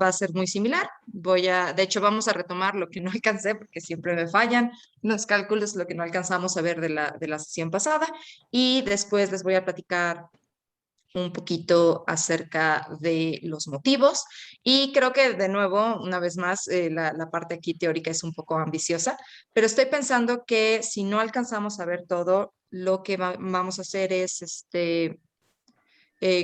va a ser muy similar. De hecho, vamos a retomar lo que no alcancé, porque siempre me fallan los cálculos, lo que no alcanzamos a ver de la sesión pasada. Y después les voy a platicar un poquito acerca de los motivos. Y creo que, de nuevo, una vez más, la parte aquí teórica es un poco ambiciosa, pero estoy pensando que si no alcanzamos a ver todo, lo que vamos a hacer es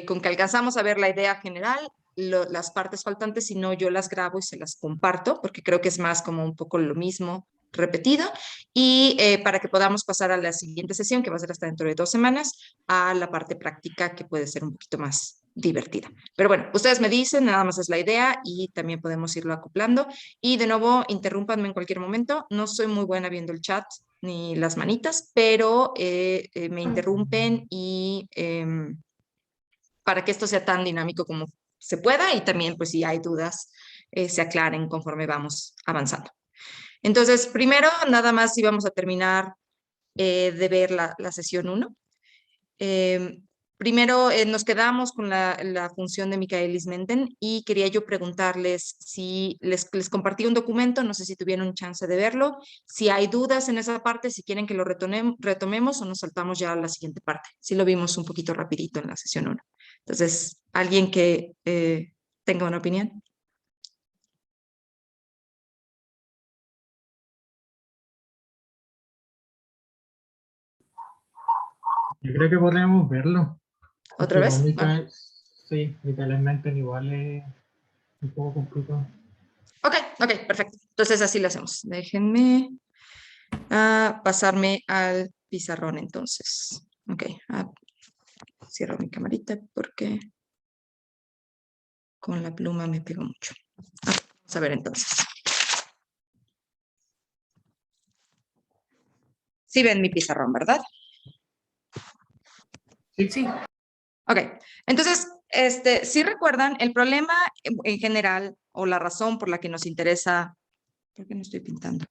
con que alcanzamos a ver la idea general, las partes faltantes, si no, yo las grabo y se las comparto, porque creo que es más como un poco lo mismo repetido, y para que podamos pasar a la siguiente sesión, que va a ser hasta dentro de 2 semanas, a la parte práctica, que puede ser un poquito más divertida. Pero bueno, ustedes me dicen, nada más es la idea, y también podemos irlo acoplando. Y de nuevo, interrúmpanme en cualquier momento. No soy muy buena viendo el chat ni las manitas, pero me interrumpen y para que esto sea tan dinámico como se pueda, y también, pues, si hay dudas, se aclaren conforme vamos avanzando. Entonces, primero, nada más íbamos a terminar de ver la sesión 1. Primero, nos quedamos con la función de Michaelis-Menten, y quería yo preguntarles si les compartí un documento, no sé si tuvieron chance de verlo, si hay dudas en esa parte, si quieren que lo retomemos o nos saltamos ya a la siguiente parte. Sí lo vimos un poquito rapidito en la sesión 1. Entonces, ¿alguien que tenga una opinión? Yo creo que podríamos verlo. ¿Otra vez? Sí, Michaelis-Menten igual es un poco complicado. Ok, perfecto. Entonces así lo hacemos. Déjenme pasarme al pizarrón entonces. Ok, cierro mi camarita porque con la pluma me pego mucho. Vamos a ver entonces. Sí ven mi pizarrón, ¿verdad? Sí. Ok, entonces, si recuerdan, el problema en general, o la razón por la que nos interesa, ¿por qué no estoy pintando?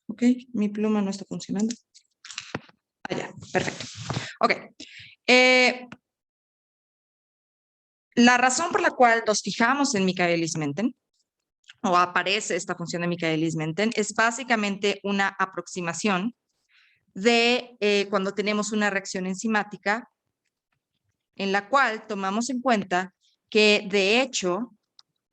Ok, mi pluma no está funcionando. Ya, perfecto. Ok. La razón por la cual nos fijamos en Michaelis-Menten, o aparece esta función de Michaelis-Menten, es básicamente una aproximación de cuando tenemos una reacción enzimática en la cual tomamos en cuenta que, de hecho,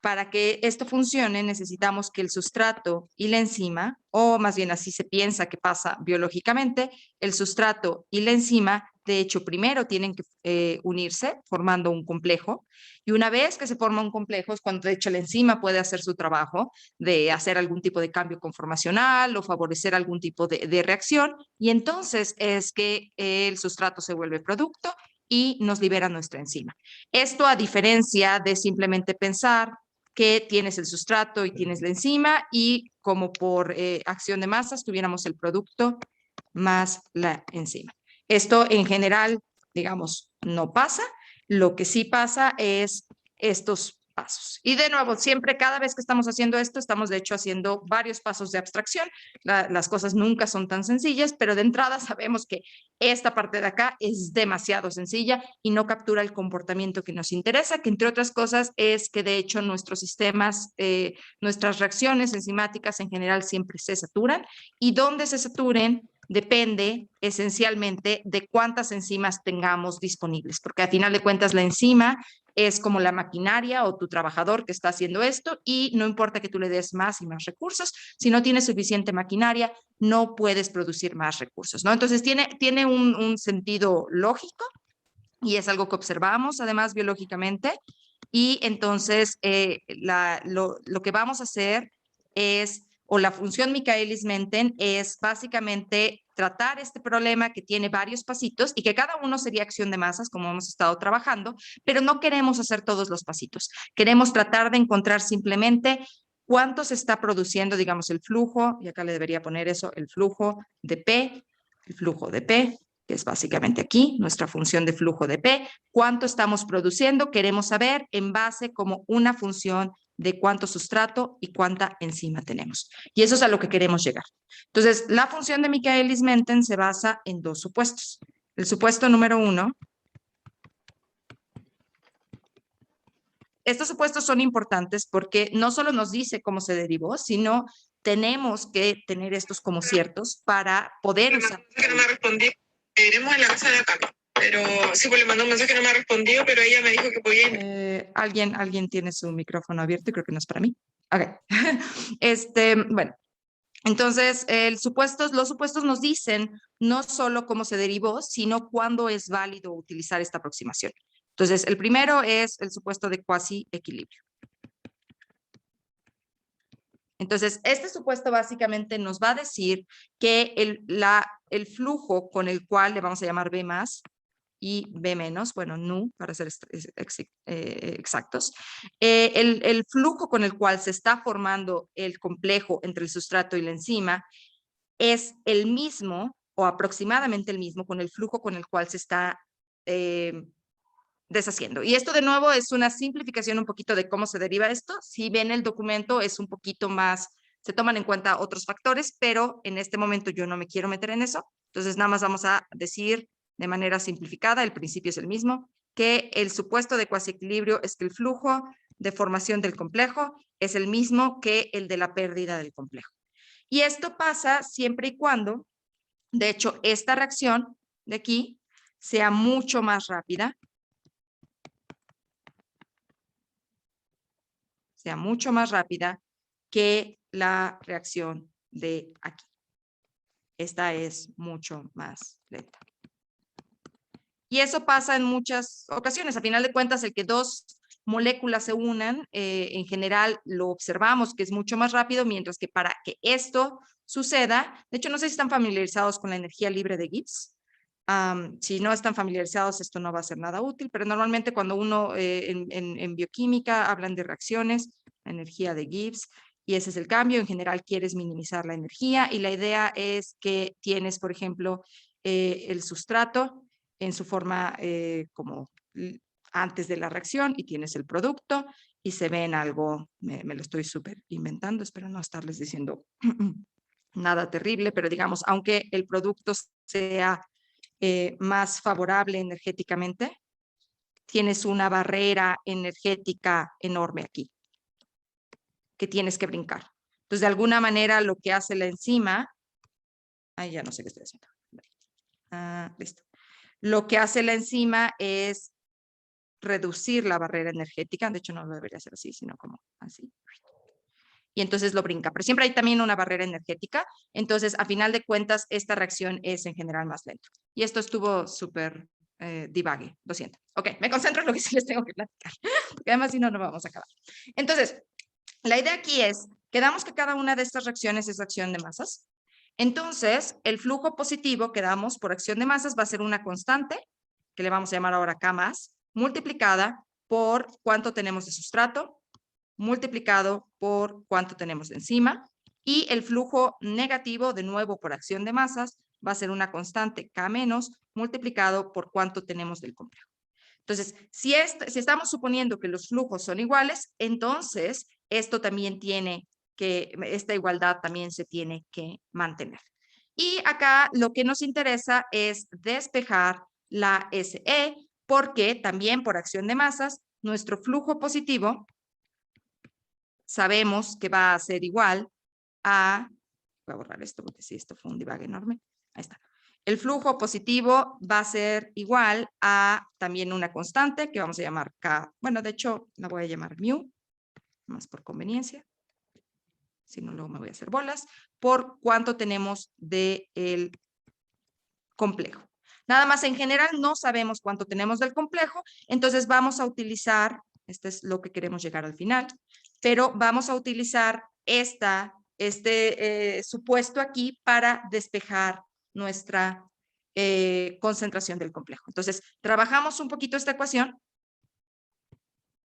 para que esto funcione necesitamos que el sustrato y la enzima, o más bien así se piensa que pasa biológicamente, el sustrato y la enzima, de hecho, primero tienen que unirse formando un complejo, y una vez que se forma un complejo es cuando, de hecho, la enzima puede hacer su trabajo de hacer algún tipo de cambio conformacional o favorecer algún tipo de reacción, y entonces es que el sustrato se vuelve producto y nos libera nuestra enzima. Esto, a diferencia de simplemente pensar que tienes el sustrato y tienes la enzima, y como por acción de masas tuviéramos el producto más la enzima. Esto en general, digamos, no pasa. Lo que sí pasa es estos pasos. Y de nuevo, siempre, cada vez que estamos haciendo esto, estamos de hecho haciendo varios pasos de abstracción. Las cosas nunca son tan sencillas, pero de entrada sabemos que esta parte de acá es demasiado sencilla y no captura el comportamiento que nos interesa, que entre otras cosas es que de hecho nuestros sistemas, nuestras reacciones enzimáticas en general siempre se saturan, y donde se saturen depende esencialmente de cuántas enzimas tengamos disponibles, porque al final de cuentas la enzima es como la maquinaria o tu trabajador que está haciendo esto, y no importa que tú le des más y más recursos, si no tienes suficiente maquinaria, no puedes producir más recursos, ¿no? Entonces tiene un sentido lógico, y es algo que observamos además biológicamente, y entonces lo que vamos a hacer es, o la función Michaelis-Menten es básicamente tratar este problema que tiene varios pasitos y que cada uno sería acción de masas, como hemos estado trabajando, pero no queremos hacer todos los pasitos. Queremos tratar de encontrar simplemente cuánto se está produciendo, digamos, el flujo, y acá le debería poner eso, el flujo de P, que es básicamente aquí, nuestra función de flujo de P, cuánto estamos produciendo, queremos saber en base como una función de cuánto sustrato y cuánta enzima tenemos. Y eso es a lo que queremos llegar. Entonces, la función de Michaelis-Menten se basa en dos supuestos. El supuesto número 1. Estos supuestos son importantes porque no solo nos dice cómo se derivó, sino tenemos que tener estos como ciertos para poder usar. Que no me ha respondido. Iremos en la casa de acá. Pero sí, pues le mandó un mensaje que no me ha respondido, pero ella me dijo que podía ir. Alguien tiene su micrófono abierto y creo que no es para mí. Ok. Bueno, entonces los supuestos nos dicen no solo cómo se derivó, sino cuándo es válido utilizar esta aproximación. Entonces, el primero es el supuesto de cuasi equilibrio. Entonces, este supuesto básicamente nos va a decir que el flujo con el cual le vamos a llamar B más y B menos, bueno, nu, para ser exactos, el flujo con el cual se está formando el complejo entre el sustrato y la enzima es el mismo o aproximadamente el mismo con el flujo con el cual se está deshaciendo. Y esto de nuevo es una simplificación un poquito de cómo se deriva esto. Si ven el documento es un poquito más, se toman en cuenta otros factores, pero en este momento yo no me quiero meter en eso. Entonces nada más vamos a decir de manera simplificada, el principio es el mismo, que el supuesto de cuasi equilibrio es que el flujo de formación del complejo es el mismo que el de la pérdida del complejo. Y esto pasa siempre y cuando, de hecho, esta reacción de aquí sea mucho más rápida, que la reacción de aquí. Esta es mucho más lenta. Y eso pasa en muchas ocasiones. A final de cuentas, el que dos moléculas se unan, en general lo observamos que es mucho más rápido, mientras que para que esto suceda, de hecho no sé si están familiarizados con la energía libre de Gibbs. Si no están familiarizados, esto no va a ser nada útil, pero normalmente cuando uno en bioquímica hablan de reacciones, la energía de Gibbs, y ese es el cambio, en general quieres minimizar la energía y la idea es que tienes, por ejemplo, el sustrato en su forma como antes de la reacción y tienes el producto y se ven algo, me lo estoy súper inventando, espero no estarles diciendo nada terrible, pero digamos, aunque el producto sea más favorable energéticamente, tienes una barrera energética enorme aquí que tienes que brincar. Entonces, de alguna manera, lo que hace la enzima, ya no sé qué estoy haciendo. Listo. Lo que hace la enzima es reducir la barrera energética, de hecho no lo debería hacer así, sino como así. Y entonces lo brinca, pero siempre hay también una barrera energética, entonces a final de cuentas esta reacción es en general más lenta. Y esto estuvo súper divague, lo siento. Ok, me concentro en lo que sí les tengo que platicar, porque además si no, no vamos a acabar. Entonces, la idea aquí es, quedamos que cada una de estas reacciones es acción de masas. Entonces, el flujo positivo que damos por acción de masas va a ser una constante, que le vamos a llamar ahora K más, multiplicada por cuánto tenemos de sustrato, multiplicado por cuánto tenemos de enzima, y el flujo negativo, de nuevo por acción de masas, va a ser una constante K menos, multiplicado por cuánto tenemos del complejo. Entonces, si estamos suponiendo que los flujos son iguales, entonces esto también esta igualdad también se tiene que mantener. Y acá lo que nos interesa es despejar la SE, porque también por acción de masas, nuestro flujo positivo sabemos que va a ser igual a, voy a borrar esto porque sí, esto fue un divague enorme, ahí está. El flujo positivo va a ser igual a también una constante que vamos a llamar K, bueno, de hecho la voy a llamar mu, más por conveniencia, si no luego me voy a hacer bolas, por cuánto tenemos del complejo. Nada más en general no sabemos cuánto tenemos del complejo, entonces vamos a utilizar, este es lo que queremos llegar al final, pero vamos a utilizar este supuesto aquí para despejar nuestra concentración del complejo. Entonces, trabajamos un poquito esta ecuación,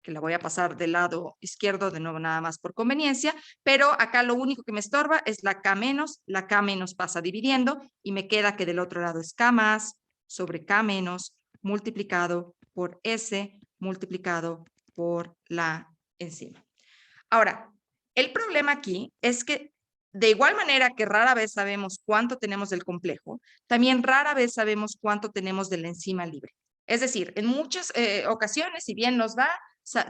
que la voy a pasar del lado izquierdo de nuevo nada más por conveniencia, pero acá lo único que me estorba es la K menos pasa dividiendo y me queda que del otro lado es K más sobre K menos multiplicado por S multiplicado por la enzima. Ahora, el problema aquí es que de igual manera que rara vez sabemos cuánto tenemos del complejo, también rara vez sabemos cuánto tenemos de la enzima libre. Es decir, en muchas ocasiones, si bien nos da,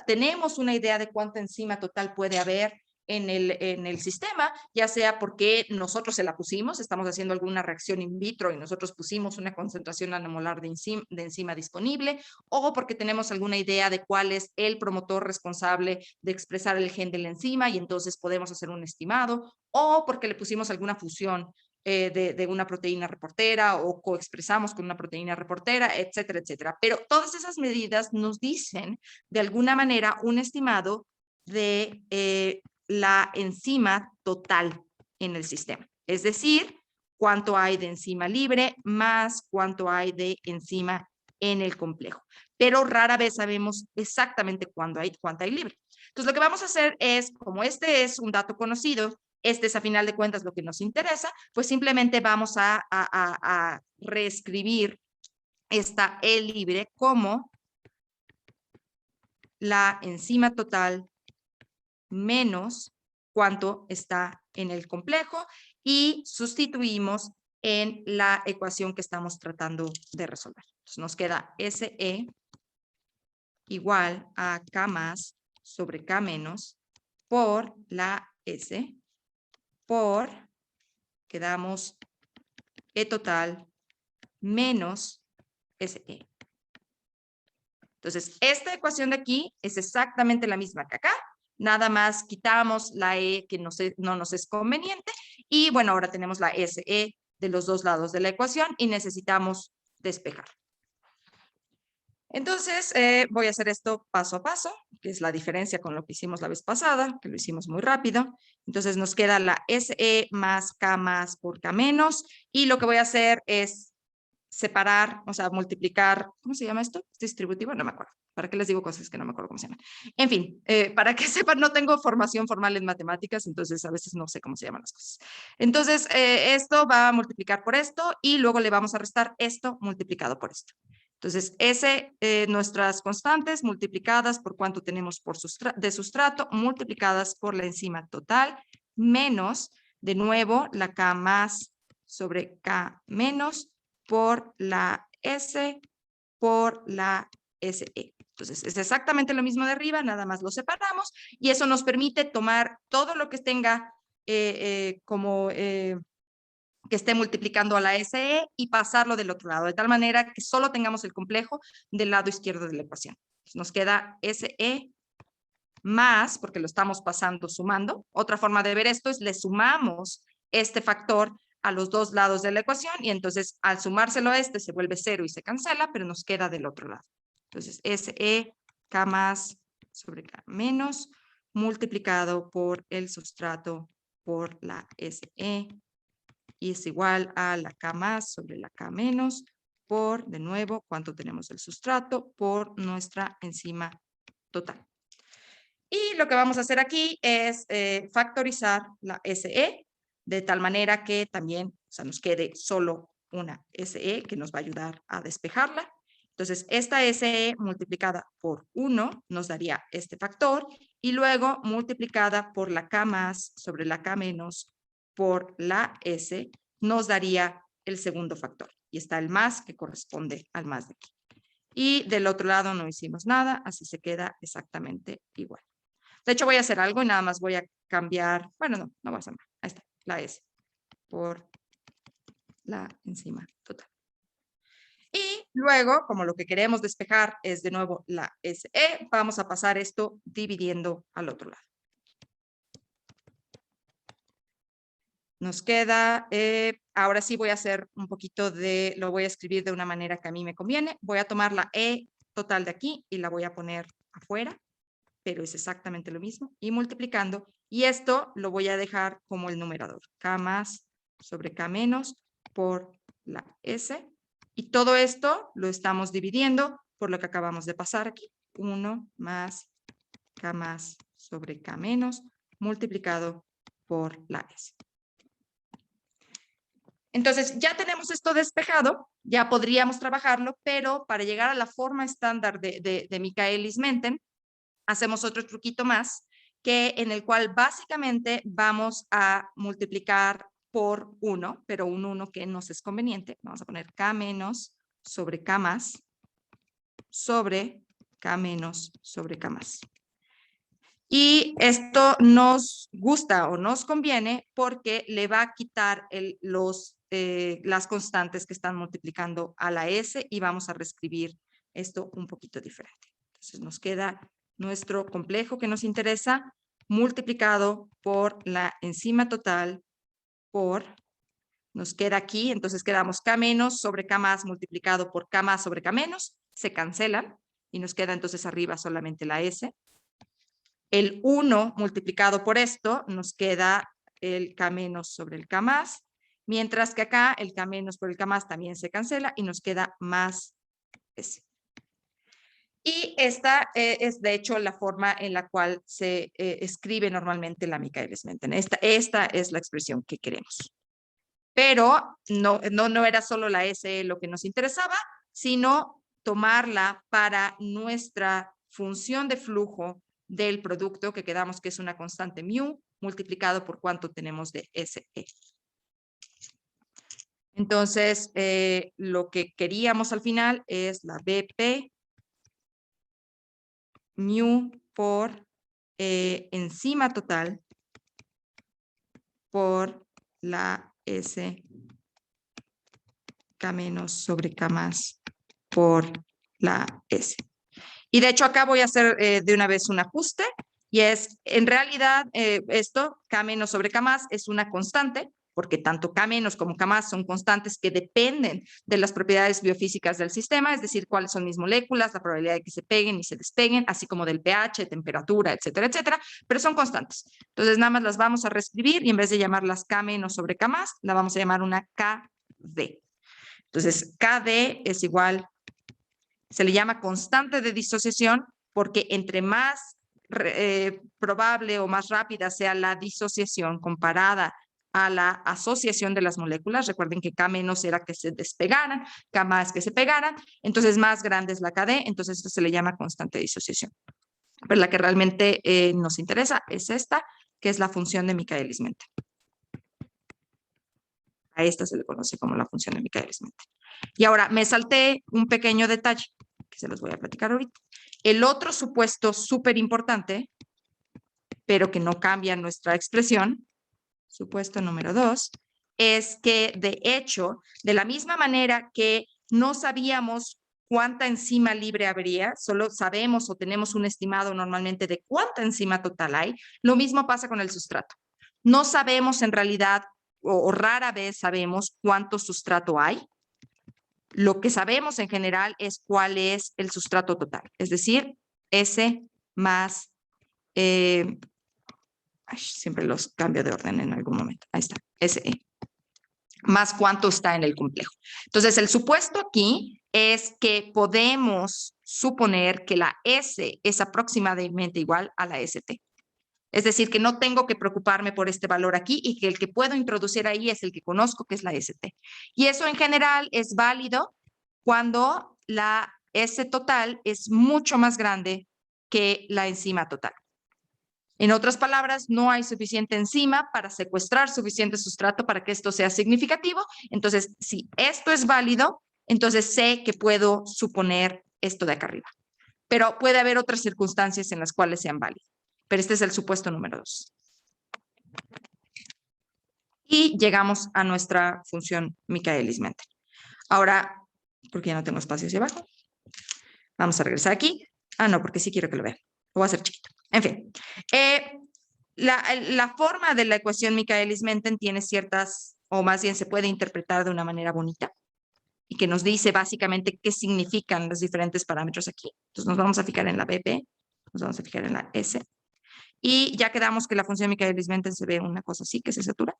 tenemos una idea de cuánta enzima total puede haber en el sistema, ya sea porque nosotros se la pusimos, estamos haciendo alguna reacción in vitro y nosotros pusimos una concentración nanomolar de enzima disponible, o porque tenemos alguna idea de cuál es el promotor responsable de expresar el gen de la enzima y entonces podemos hacer un estimado, o porque le pusimos alguna fusión de una proteína reportera o coexpresamos con una proteína reportera, etcétera, etcétera. Pero todas esas medidas nos dicen de alguna manera un estimado de la enzima total en el sistema. Es decir, cuánto hay de enzima libre más cuánto hay de enzima en el complejo. Pero rara vez sabemos exactamente cuánta hay libre. Entonces, lo que vamos a hacer es, como este es un dato conocido, este es a final de cuentas lo que nos interesa, pues simplemente vamos a reescribir esta E libre como la enzima total menos cuánto está en el complejo y sustituimos en la ecuación que estamos tratando de resolver. Entonces nos queda SE igual a K más sobre K menos por la S por, quedamos E total menos SE. Entonces, esta ecuación de aquí es exactamente la misma que acá, nada más quitamos la E que no nos es conveniente y bueno, ahora tenemos la SE de los dos lados de la ecuación y necesitamos despejar. Entonces, voy a hacer esto paso a paso, que es la diferencia con lo que hicimos la vez pasada, que lo hicimos muy rápido. Entonces, nos queda la SE más K más por K menos y lo que voy a hacer es separar, o sea, multiplicar, ¿cómo se llama esto? ¿Distributivo? No me acuerdo. ¿Para qué les digo cosas que no me acuerdo cómo se llaman? En fin, para que sepan, no tengo formación formal en matemáticas, entonces a veces no sé cómo se llaman las cosas. Entonces, esto va a multiplicar por esto y luego le vamos a restar esto multiplicado por esto. Entonces, nuestras constantes multiplicadas por cuánto tenemos de sustrato, multiplicadas por la enzima total, menos, de nuevo, la K más sobre K menos, por la S por la SE. Entonces, es exactamente lo mismo de arriba, nada más lo separamos y eso nos permite tomar todo lo que tenga que esté multiplicando a la SE y pasarlo del otro lado, de tal manera que solo tengamos el complejo del lado izquierdo de la ecuación. Entonces, nos queda SE más, porque lo estamos pasando sumando. Otra forma de ver esto es le sumamos este factor a los dos lados de la ecuación y entonces al sumárselo a este se vuelve 0 y se cancela, pero nos queda del otro lado. Entonces, SE K más sobre K menos multiplicado por el sustrato por la SE y es igual a la K más sobre la K menos por, de nuevo, cuánto tenemos del sustrato por nuestra enzima total. Y lo que vamos a hacer aquí es factorizar la SE de tal manera que también nos quede solo una SE que nos va a ayudar a despejarla. Entonces, esta SE multiplicada por 1 nos daría este factor y luego multiplicada por la K más sobre la K menos por la S nos daría el segundo factor. Y está el más que corresponde al más de aquí. Y del otro lado no hicimos nada, así se queda exactamente igual. De hecho, voy a hacer algo y nada más voy a cambiar, bueno, no voy a hacer nada. Ahí está, la S por la enzima total. Y luego, como lo que queremos despejar es de nuevo la SE, vamos a pasar esto dividiendo al otro lado. Nos queda, ahora sí voy a hacer un poquito lo voy a escribir de una manera que a mí me conviene. Voy a tomar la E total de aquí y la voy a poner afuera, pero es exactamente lo mismo, y multiplicando, y esto lo voy a dejar como el numerador, K más sobre K menos por la S, y todo esto lo estamos dividiendo por lo que acabamos de pasar aquí, 1 más K más sobre K menos multiplicado por la S. Entonces, ya tenemos esto despejado, ya podríamos trabajarlo, pero para llegar a la forma estándar de Michaelis-Menten, hacemos otro truquito más, en el cual básicamente vamos a multiplicar por 1, pero un 1 que nos es conveniente. Vamos a poner K menos sobre K más sobre K menos sobre K más. Y esto nos gusta o nos conviene porque le va a quitar las constantes que están multiplicando a la S y vamos a reescribir esto un poquito diferente. Entonces nos queda nuestro complejo que nos interesa multiplicado por la enzima total nos queda aquí, entonces quedamos K menos sobre K más multiplicado por K más sobre K menos, se cancelan y nos queda entonces arriba solamente la S. El 1 multiplicado por esto nos queda el K menos sobre el K más, mientras que acá el K menos por el K más también se cancela y nos queda más S. Y esta es de hecho la forma en la cual se escribe normalmente la Michaelis-Menten. Esta es la expresión que queremos. Pero no era solo la S lo que nos interesaba, sino tomarla para nuestra función de flujo del producto que quedamos que es una constante mu multiplicado por cuánto tenemos de SE. Entonces, lo que queríamos al final es la BP mu por enzima total por la S K menos sobre K más por la S. Y de hecho acá voy a hacer de una vez un ajuste y es, en realidad, esto, K menos sobre K más, es una constante, porque tanto K menos como K más son constantes que dependen de las propiedades biofísicas del sistema, es decir, cuáles son mis moléculas, la probabilidad de que se peguen y se despeguen, así como del pH, temperatura, etcétera, etcétera, pero son constantes. Entonces, nada más las vamos a reescribir y en vez de llamarlas K menos sobre K más, la vamos a llamar una KD. Entonces, KD es igual, se le llama constante de disociación porque entre más probable o más rápida sea la disociación comparada a la asociación de las moléculas, recuerden que K menos era que se despegaran, K más que se pegaran, entonces más grande es la KD, entonces esto se le llama constante de disociación. Pero la que realmente nos interesa es esta, que es la función de Michaelis-Menten. A esta se le conoce como la función de Michaelis-Menten. Y ahora me salté un pequeño detalle que se los voy a platicar ahorita. El otro supuesto súper importante, pero que no cambia nuestra expresión, supuesto número 2, es que de hecho, de la misma manera que no sabíamos cuánta enzima libre habría, solo sabemos o tenemos un estimado normalmente de cuánta enzima total hay, lo mismo pasa con el sustrato. No sabemos en realidad, o rara vez sabemos cuánto sustrato hay. Lo que sabemos en general es cuál es el sustrato total, es decir, S más, siempre los cambio de orden en algún momento, ahí está, SE, más cuánto está en el complejo. Entonces, el supuesto aquí es que podemos suponer que la S es aproximadamente igual a la ST. Es decir, que no tengo que preocuparme por este valor aquí y que el que puedo introducir ahí es el que conozco, que es la ST. Y eso en general es válido cuando la S total es mucho más grande que la enzima total. En otras palabras, no hay suficiente enzima para secuestrar suficiente sustrato para que esto sea significativo. Entonces, si esto es válido, entonces sé que puedo suponer esto de acá arriba. Pero puede haber otras circunstancias en las cuales sean válidos. Pero este es el supuesto número 2. Y llegamos a nuestra función Michaelis-Menten. Ahora, porque ya no tengo espacio hacia abajo, vamos a regresar aquí. Ah, no, porque sí quiero que lo vean. Lo voy a hacer chiquito. En fin, la forma de la ecuación Michaelis-Menten tiene ciertas, o más bien se puede interpretar de una manera bonita y que nos dice básicamente qué significan los diferentes parámetros aquí. Entonces nos vamos a fijar en la BP, nos vamos a fijar en la S. Y ya quedamos que la función Michaelis-Menten se ve una cosa así, que se satura.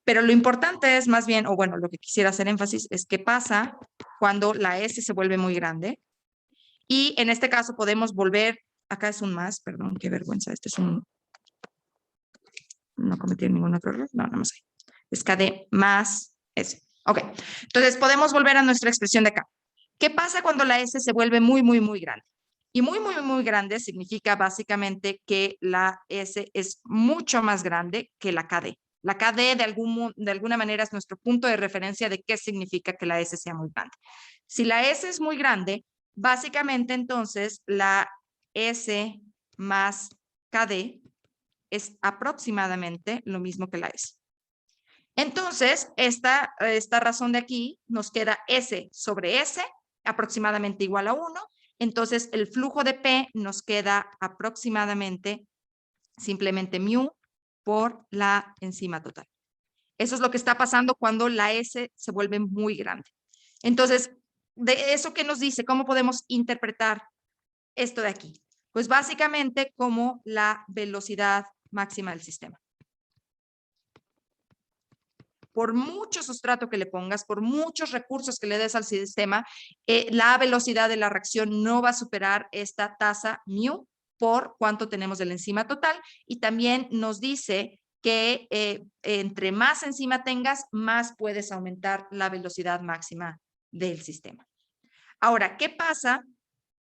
Pero lo importante es más bien, o bueno, lo que quisiera hacer énfasis es qué pasa cuando la S se vuelve muy grande. Y en este caso podemos volver, acá es un más, perdón, qué vergüenza, este es un, no cometí ningún otro error, no, más ahí. Es KD más S. Ok, entonces podemos volver a nuestra expresión de acá. ¿Qué pasa cuando la S se vuelve muy, muy, muy grande? Y muy, muy, muy grande significa básicamente que la S es mucho más grande que la KD. La KD de alguna manera es nuestro punto de referencia de qué significa que la S sea muy grande. Si la S es muy grande, básicamente entonces la S más KD es aproximadamente lo mismo que la S. Entonces, esta razón de aquí nos queda S sobre S aproximadamente igual a 1. Entonces, el flujo de P nos queda aproximadamente simplemente mu por la enzima total. Eso es lo que está pasando cuando la S se vuelve muy grande. Entonces, de eso que nos dice, ¿cómo podemos interpretar esto de aquí? Pues básicamente como la velocidad máxima del sistema. Por mucho sustrato que le pongas, por muchos recursos que le des al sistema, la velocidad de la reacción no va a superar esta tasa mu por cuánto tenemos de la enzima total, y también nos dice que entre más enzima tengas, más puedes aumentar la velocidad máxima del sistema. Ahora, ¿qué pasa?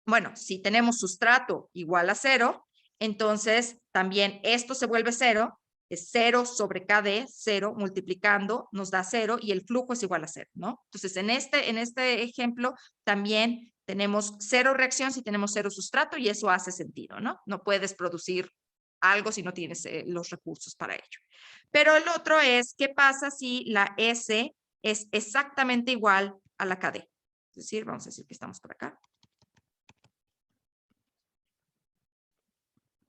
Bueno, si tenemos sustrato igual a 0, entonces también esto se vuelve 0, es 0 sobre KD, 0 multiplicando nos da 0 y el flujo es igual a 0, ¿no? Entonces, en este ejemplo también tenemos 0 reacción si tenemos 0 sustrato y eso hace sentido, ¿no? No puedes producir algo si no tienes los recursos para ello. Pero el otro es, ¿qué pasa si la S es exactamente igual a la KD? Es decir, vamos a decir que estamos por acá.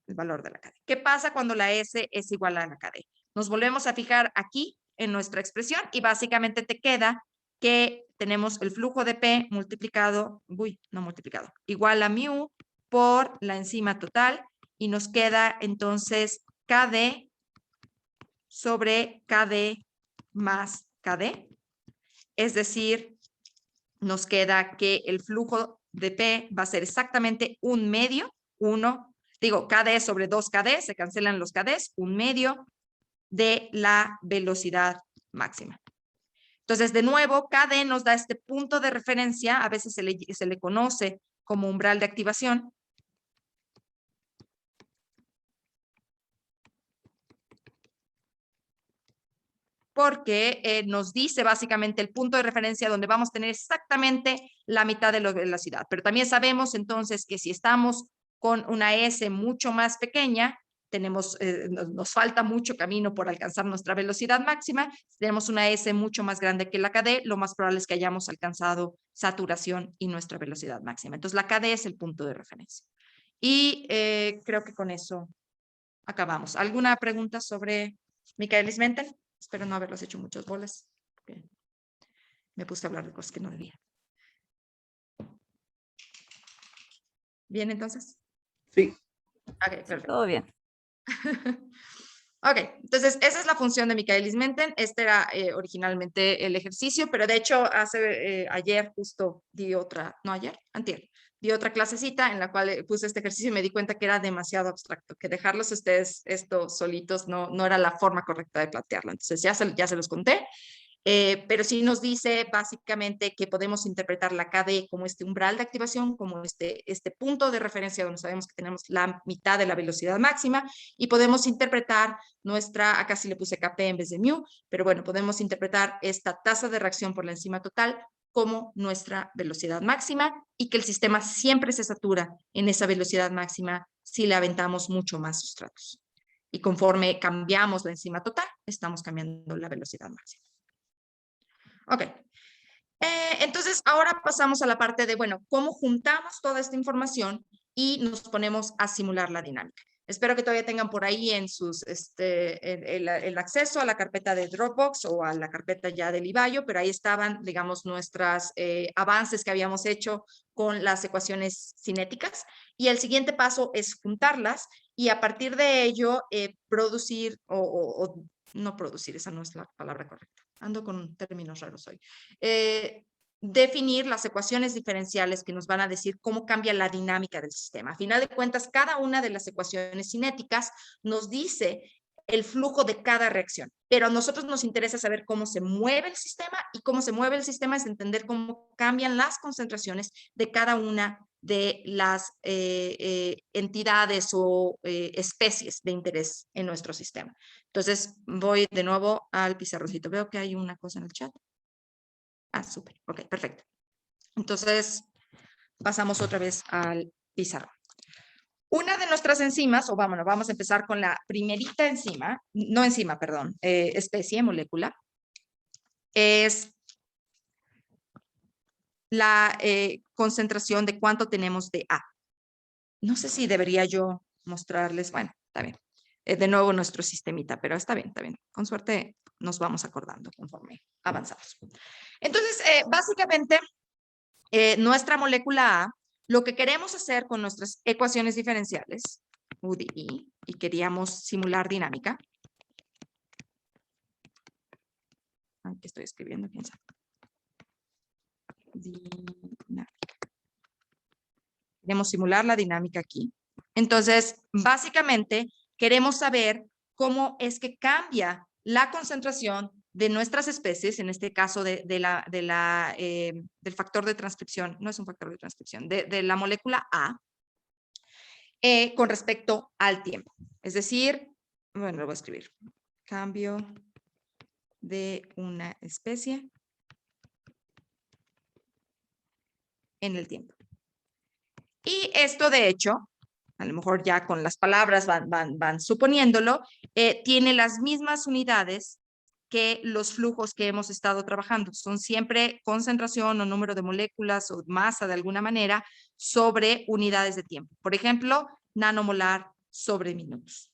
El valor de la KD. ¿Qué pasa cuando la S es igual a la KD? Nos volvemos a fijar aquí en nuestra expresión y básicamente te queda que tenemos el flujo de P multiplicado, igual a mu por la enzima total y nos queda entonces KD sobre KD más KD. Es decir, nos queda que el flujo de P va a ser exactamente 1/2, KD sobre 2KD, se cancelan los KDs, 1/2 de la velocidad máxima. Entonces, de nuevo, KD nos da este punto de referencia, a veces se le conoce como umbral de activación. Porque nos dice básicamente el punto de referencia donde vamos a tener exactamente la mitad de la velocidad. Pero también sabemos entonces que si estamos con una S mucho más pequeña, nos falta mucho camino por alcanzar nuestra velocidad máxima. Si tenemos una S mucho más grande que la KD, lo más probable es que hayamos alcanzado saturación y nuestra velocidad máxima. Entonces, la KD es el punto de referencia. Y creo que con eso acabamos. ¿Alguna pregunta sobre Michaelis-Menten? Espero no haberlos hecho muchos bolas. Me puse a hablar de cosas que no debía. ¿Bien, entonces? Sí. Ok, perfecto. Todo bien. Ok, entonces esa es la función de Michaelis-Menten. Este era originalmente el ejercicio, pero de hecho ayer justo antier, di otra clasecita en la cual puse este ejercicio y me di cuenta que era demasiado abstracto, que dejarlos ustedes esto solitos no era la forma correcta de plantearlo. Entonces ya se los conté. Pero sí nos dice básicamente que podemos interpretar la KD como este umbral de activación, como este punto de referencia donde sabemos que tenemos la mitad de la velocidad máxima, y podemos interpretar acá sí le puse Kp en vez de mu, pero bueno, podemos interpretar esta tasa de reacción por la enzima total como nuestra velocidad máxima y que el sistema siempre se satura en esa velocidad máxima si le aventamos mucho más sustratos. Y conforme cambiamos la enzima total, estamos cambiando la velocidad máxima. Ok, entonces ahora pasamos a la parte de, bueno, cómo juntamos toda esta información y nos ponemos a simular la dinámica. Espero que todavía tengan por ahí en el acceso a la carpeta de Dropbox o a la carpeta ya del Ibayo, pero ahí estaban, digamos, nuestros avances que habíamos hecho con las ecuaciones cinéticas. Y el siguiente paso es juntarlas y a partir de ello producir no producir, esa no es la palabra correcta. Ando con términos raros hoy. Definir las ecuaciones diferenciales que nos van a decir cómo cambia la dinámica del sistema. A final de cuentas, cada una de las ecuaciones cinéticas nos dice el flujo de cada reacción, pero a nosotros nos interesa saber cómo se mueve el sistema, y cómo se mueve el sistema es entender cómo cambian las concentraciones de cada una de las entidades o especies de interés en nuestro sistema. Entonces, voy de nuevo al pizarroncito. Veo que hay una cosa en el chat. Ah, súper. Ok, perfecto. Entonces, pasamos otra vez al pizarrón. Una de nuestras enzimas, o vamos a empezar con la primerita enzima, no enzima, perdón, especie, molécula, es la concentración de cuánto tenemos de A. No sé si debería yo mostrarles, bueno, está bien. De nuevo nuestro sistemita, pero está bien, está bien. Con suerte nos vamos acordando conforme avanzamos. Entonces, básicamente, nuestra molécula A, lo que queremos hacer con nuestras ecuaciones diferenciales, U de I, y queríamos simular dinámica. Aquí estoy escribiendo, quién sabe. Dinámica. Queremos simular la dinámica aquí. Entonces, básicamente, queremos saber cómo es que cambia la concentración de nuestras especies, en este caso del factor de transcripción, no es un factor de transcripción, de la molécula A, con respecto al tiempo. Es decir, bueno, lo voy a escribir. Cambio de una especie en el tiempo. Y esto, de hecho, a lo mejor ya con las palabras van suponiéndolo, tiene las mismas unidades que los flujos que hemos estado trabajando. Son siempre concentración o número de moléculas o masa de alguna manera sobre unidades de tiempo. Por ejemplo, nanomolar sobre minutos.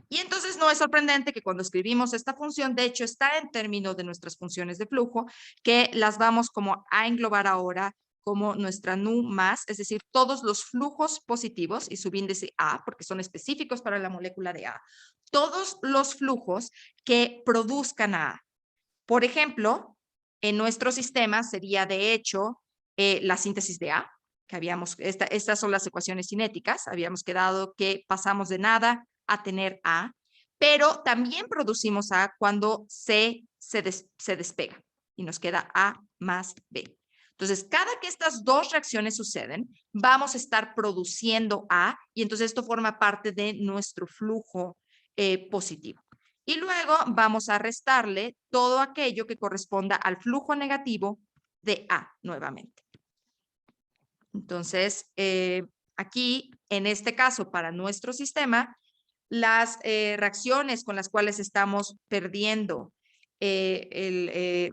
Y entonces no es sorprendente que cuando escribimos esta función, de hecho está en términos de nuestras funciones de flujo, que las vamos como a englobar ahora como nuestra nu más, es decir, todos los flujos positivos y subíndice A, porque son específicos para la molécula de A, todos los flujos que produzcan a A. Por ejemplo, en nuestro sistema sería de hecho la síntesis de A, que estas son las ecuaciones cinéticas, habíamos quedado que pasamos de nada a tener A, pero también producimos A cuando C se despega y nos queda A más B. Entonces, cada que estas dos reacciones suceden, vamos a estar produciendo A y entonces esto forma parte de nuestro flujo positivo. Y luego vamos a restarle todo aquello que corresponda al flujo negativo de A nuevamente. Entonces, aquí, en este caso, para nuestro sistema, las reacciones con las cuales estamos perdiendo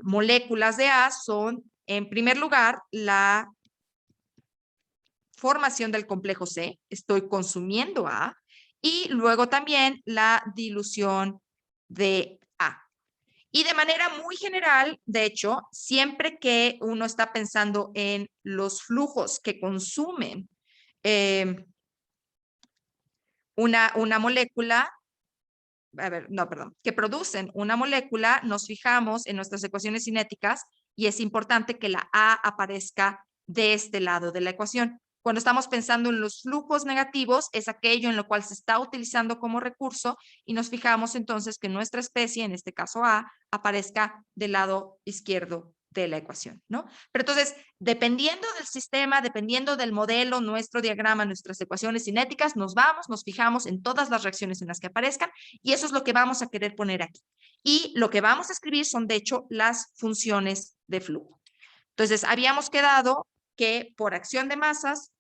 moléculas de A son, en primer lugar, la formación del complejo C, estoy consumiendo A, y luego también la dilución de A. Y de manera muy general, de hecho, siempre que uno está pensando en los flujos que consumen una molécula, que producen una molécula, nos fijamos en nuestras ecuaciones cinéticas y es importante que la A aparezca de este lado de la ecuación. Cuando estamos pensando en los flujos negativos, es aquello en lo cual se está utilizando como recurso y nos fijamos entonces que nuestra especie, en este caso A, aparezca del lado izquierdo de la ecuación, ¿no? Pero entonces, dependiendo del sistema, dependiendo del modelo, nuestro diagrama, nuestras ecuaciones cinéticas, nos fijamos en todas las reacciones en las que aparezcan y eso es lo que vamos a querer poner aquí. Y lo que vamos a escribir son, de hecho, las funciones de flujo. Entonces, habíamos quedado que por acción de masas,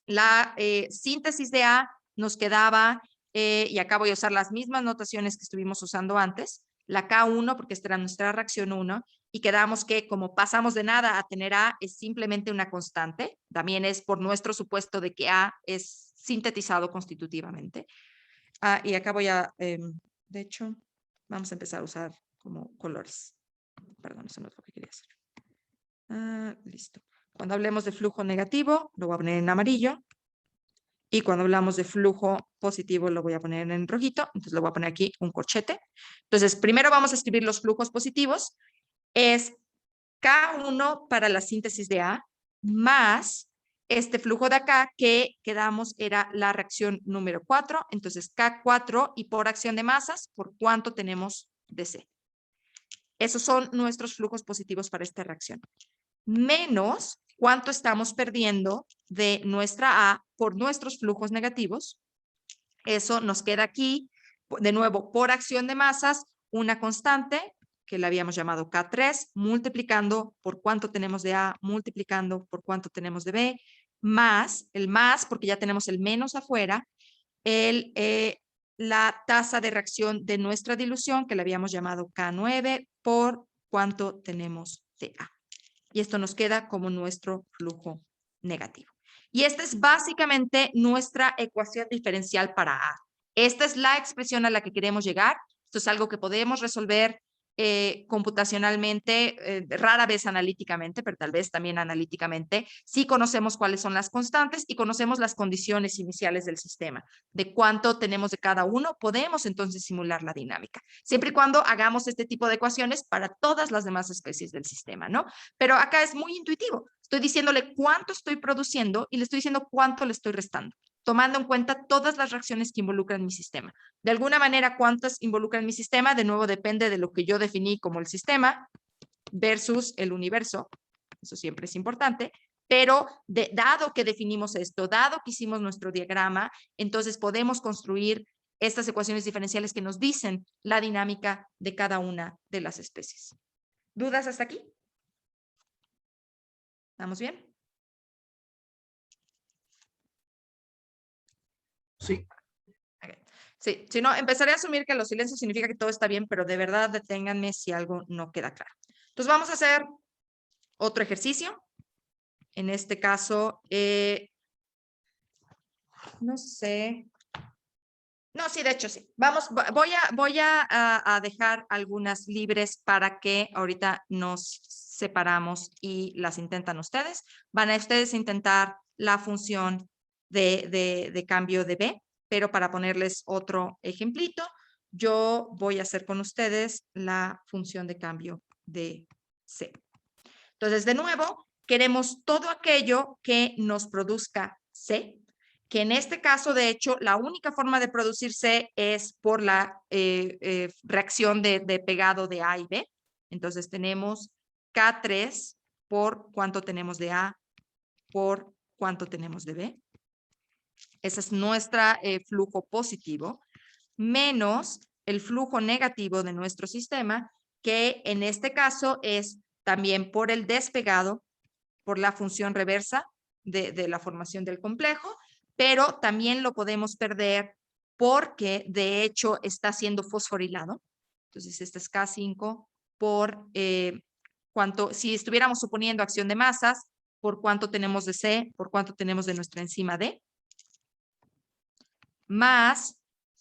la síntesis de A nos quedaba, y acá voy a usar las mismas notaciones que estuvimos usando antes, la K1, porque esta era nuestra reacción 1, y quedamos que como pasamos de nada a tener A, es simplemente una constante, también es por nuestro supuesto de que A es sintetizado constitutivamente. Y acá voy a, de hecho, vamos a empezar a usar como colores. Perdón, eso no es lo que quería hacer. Listo. Cuando hablemos de flujo negativo, lo voy a poner en amarillo. Y cuando hablamos de flujo positivo, lo voy a poner en rojito. Entonces, lo voy a poner aquí un corchete. Entonces, primero vamos a escribir los flujos positivos. Es K1 para la síntesis de A, más este flujo de acá que quedamos era la reacción número 4. Entonces, K4 y por acción de masas, ¿por cuánto tenemos de C? Esos son nuestros flujos positivos para esta reacción. Menos cuánto estamos perdiendo de nuestra A por nuestros flujos negativos. Eso nos queda aquí, de nuevo, por acción de masas, una constante que la habíamos llamado K3, multiplicando por cuánto tenemos de A, multiplicando por cuánto tenemos de B, más, el más, porque ya tenemos el menos afuera, la tasa de reacción de nuestra dilución, que la habíamos llamado K9, por cuánto tenemos de A. Y esto nos queda como nuestro flujo negativo. Y esta es básicamente nuestra ecuación diferencial para A. Esta es la expresión a la que queremos llegar. Esto es algo que podemos resolver computacionalmente, rara vez analíticamente, pero tal vez también analíticamente, si conocemos cuáles son las constantes y conocemos las condiciones iniciales del sistema. De cuánto tenemos de cada uno, podemos entonces simular la dinámica, siempre y cuando hagamos este tipo de ecuaciones para todas las demás especies del sistema, ¿no? Pero acá es muy intuitivo. Estoy diciéndole cuánto estoy produciendo y le estoy diciendo cuánto le estoy restando, tomando en cuenta todas las reacciones que involucran mi sistema. De alguna manera, ¿cuántas involucran mi sistema? De nuevo, depende de lo que yo definí como el sistema versus el universo. Eso siempre es importante. Pero dado que definimos esto, dado que hicimos nuestro diagrama, entonces podemos construir estas ecuaciones diferenciales que nos dicen la dinámica de cada una de las especies. ¿Dudas hasta aquí? ¿Estamos bien? Sí. Okay. Sí, si no, empezaré a asumir que los silencios significa que todo está bien, pero de verdad deténganme si algo no queda claro. Entonces vamos a hacer otro ejercicio. En este caso, no sé. No, sí, de hecho sí. Voy a dejar algunas libres para que ahorita nos separamos y las intentan ustedes. Van a ustedes intentar la función de cambio de B, pero para ponerles otro ejemplito, yo voy a hacer con ustedes la función de cambio de C. Entonces, de nuevo, queremos todo aquello que nos produzca C, que en este caso, de hecho, la única forma de producir C es por la reacción de pegado de A y B. Entonces, tenemos K3 por cuánto tenemos de A por cuánto tenemos de B. Ese es nuestro flujo positivo, menos el flujo negativo de nuestro sistema, que en este caso es también por el despegado, por la función reversa de la formación del complejo, pero también lo podemos perder porque de hecho está siendo fosforilado. Entonces este es K5 por si estuviéramos suponiendo acción de masas, por cuánto tenemos de C, por cuánto tenemos de nuestra enzima D, más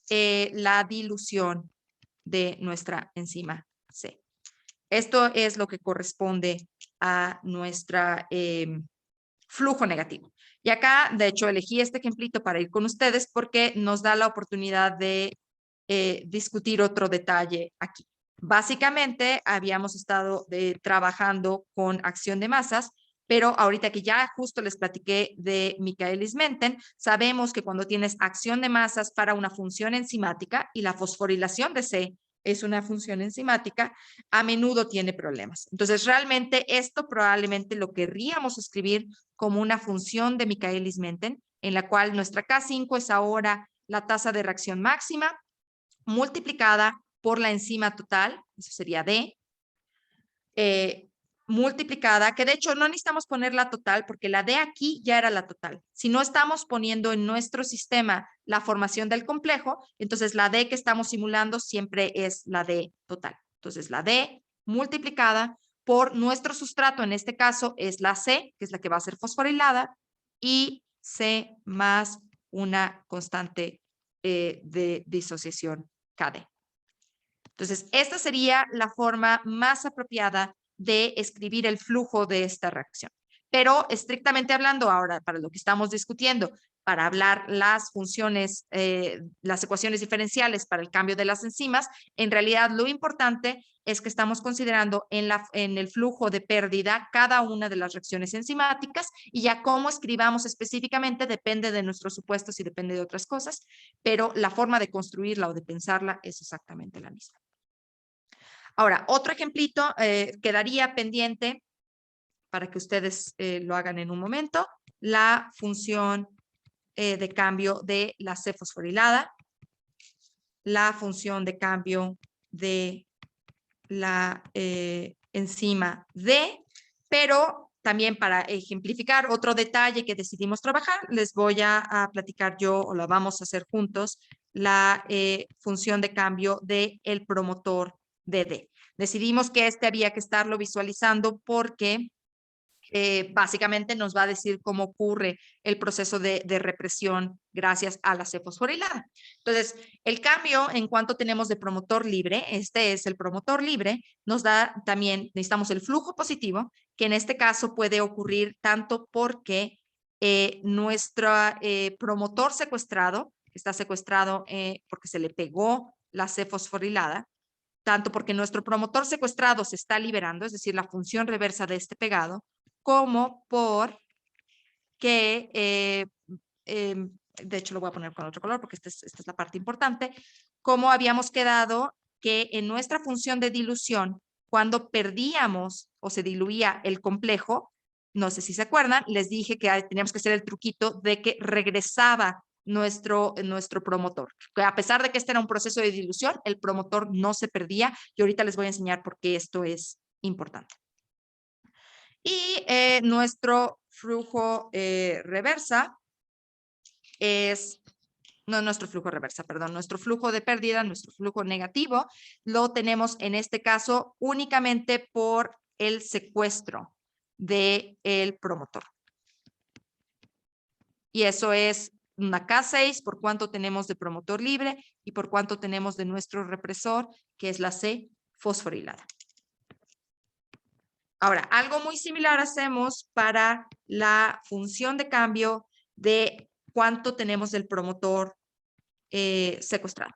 la dilución de nuestra enzima C. Esto es lo que corresponde a nuestra flujo negativo. Y acá, de hecho, elegí este ejemplito para ir con ustedes porque nos da la oportunidad de discutir otro detalle aquí. Básicamente, habíamos estado trabajando con acción de masas, pero ahorita que ya justo les platiqué de Michaelis-Menten, sabemos que cuando tienes acción de masas para una función enzimática y la fosforilación de C es una función enzimática, a menudo tiene problemas. Entonces, realmente esto probablemente lo querríamos escribir como una función de Michaelis-Menten, en la cual nuestra K5 es ahora la tasa de reacción máxima multiplicada por la enzima total, eso sería D, multiplicada, que de hecho no necesitamos poner la total porque la D aquí ya era la total. Si no estamos poniendo en nuestro sistema la formación del complejo, entonces la D que estamos simulando siempre es la D total. Entonces la D multiplicada por nuestro sustrato, en este caso es la C, que es la que va a ser fosforilada, y C más una constante de disociación KD. Entonces, esta sería la forma más apropiada de escribir el flujo de esta reacción. Pero estrictamente hablando ahora, para lo que estamos discutiendo, para hablar las funciones, las ecuaciones diferenciales para el cambio de las enzimas, en realidad lo importante es que estamos considerando en el flujo de pérdida cada una de las reacciones enzimáticas y ya cómo escribamos específicamente depende de nuestros supuestos y depende de otras cosas, pero la forma de construirla o de pensarla es exactamente la misma. Ahora, otro ejemplito quedaría pendiente para que ustedes lo hagan en un momento. la función de cambio de la C fosforilada, la función de cambio de la enzima D, pero también para ejemplificar otro detalle que decidimos trabajar, les voy a platicar yo, o la vamos a hacer juntos, la función de cambio del promotor de D. Decidimos que había que estarlo visualizando porque básicamente nos va a decir cómo ocurre el proceso de represión gracias a la C fosforilada. Entonces, el cambio en cuanto tenemos de promotor libre, este es el promotor libre, nos da también, necesitamos el flujo positivo, que en este caso puede ocurrir tanto porque nuestro promotor secuestrado, que está secuestrado porque se le pegó la C fosforilada, tanto porque nuestro promotor secuestrado se está liberando, es decir, la función reversa de este pegado, como por que, de hecho lo voy a poner con otro color porque esta es la parte importante, como habíamos quedado que en nuestra función de dilución, cuando perdíamos o se diluía el complejo, no sé si se acuerdan, les dije que teníamos que hacer el truquito de que regresaba nuestro promotor. Que a pesar de que este era un proceso de dilución, el promotor no se perdía y ahorita les voy a enseñar por qué esto es importante. Y nuestro flujo reversa es, no nuestro flujo reversa, perdón, nuestro flujo de pérdida, nuestro flujo negativo, lo tenemos en este caso únicamente por el secuestro del promotor. Y eso es una K6 por cuánto tenemos de promotor libre y por cuánto tenemos de nuestro represor, que es la C fosforilada. Ahora, algo muy similar hacemos para la función de cambio de cuánto tenemos del promotor secuestrado.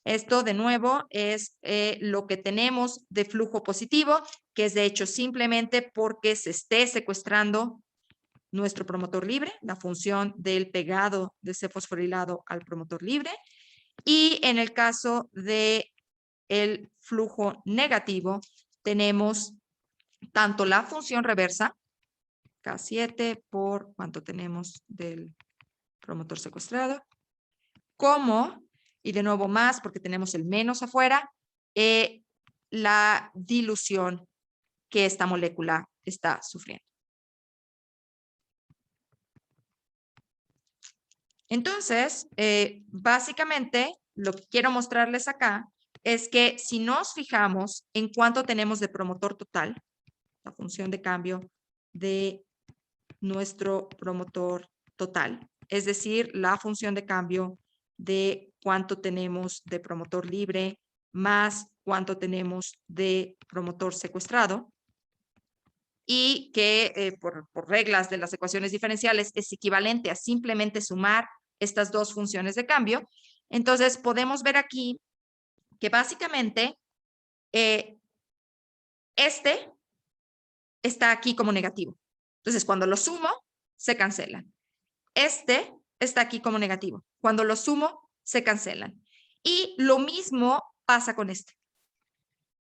Esto, de nuevo, es lo que tenemos de flujo positivo, que es de hecho simplemente porque se esté secuestrando nuestro promotor libre, la función del pegado de C fosforilado al promotor libre. Y en el caso de el flujo negativo, tenemos tanto la función reversa, K7 por cuánto tenemos del promotor secuestrado, como, y de nuevo más porque tenemos el menos afuera, la dilución que esta molécula está sufriendo. Entonces, básicamente, lo que quiero mostrarles acá es que si nos fijamos en cuánto tenemos de promotor total, la función de cambio de nuestro promotor total, es decir, la función de cambio de cuánto tenemos de promotor libre más cuánto tenemos de promotor secuestrado, y que por reglas de las ecuaciones diferenciales es equivalente a simplemente sumar estas dos funciones de cambio. Entonces podemos ver aquí que básicamente este está aquí como negativo. Entonces cuando lo sumo, se cancelan. Este está aquí como negativo. Cuando lo sumo, se cancelan. Y lo mismo pasa con este.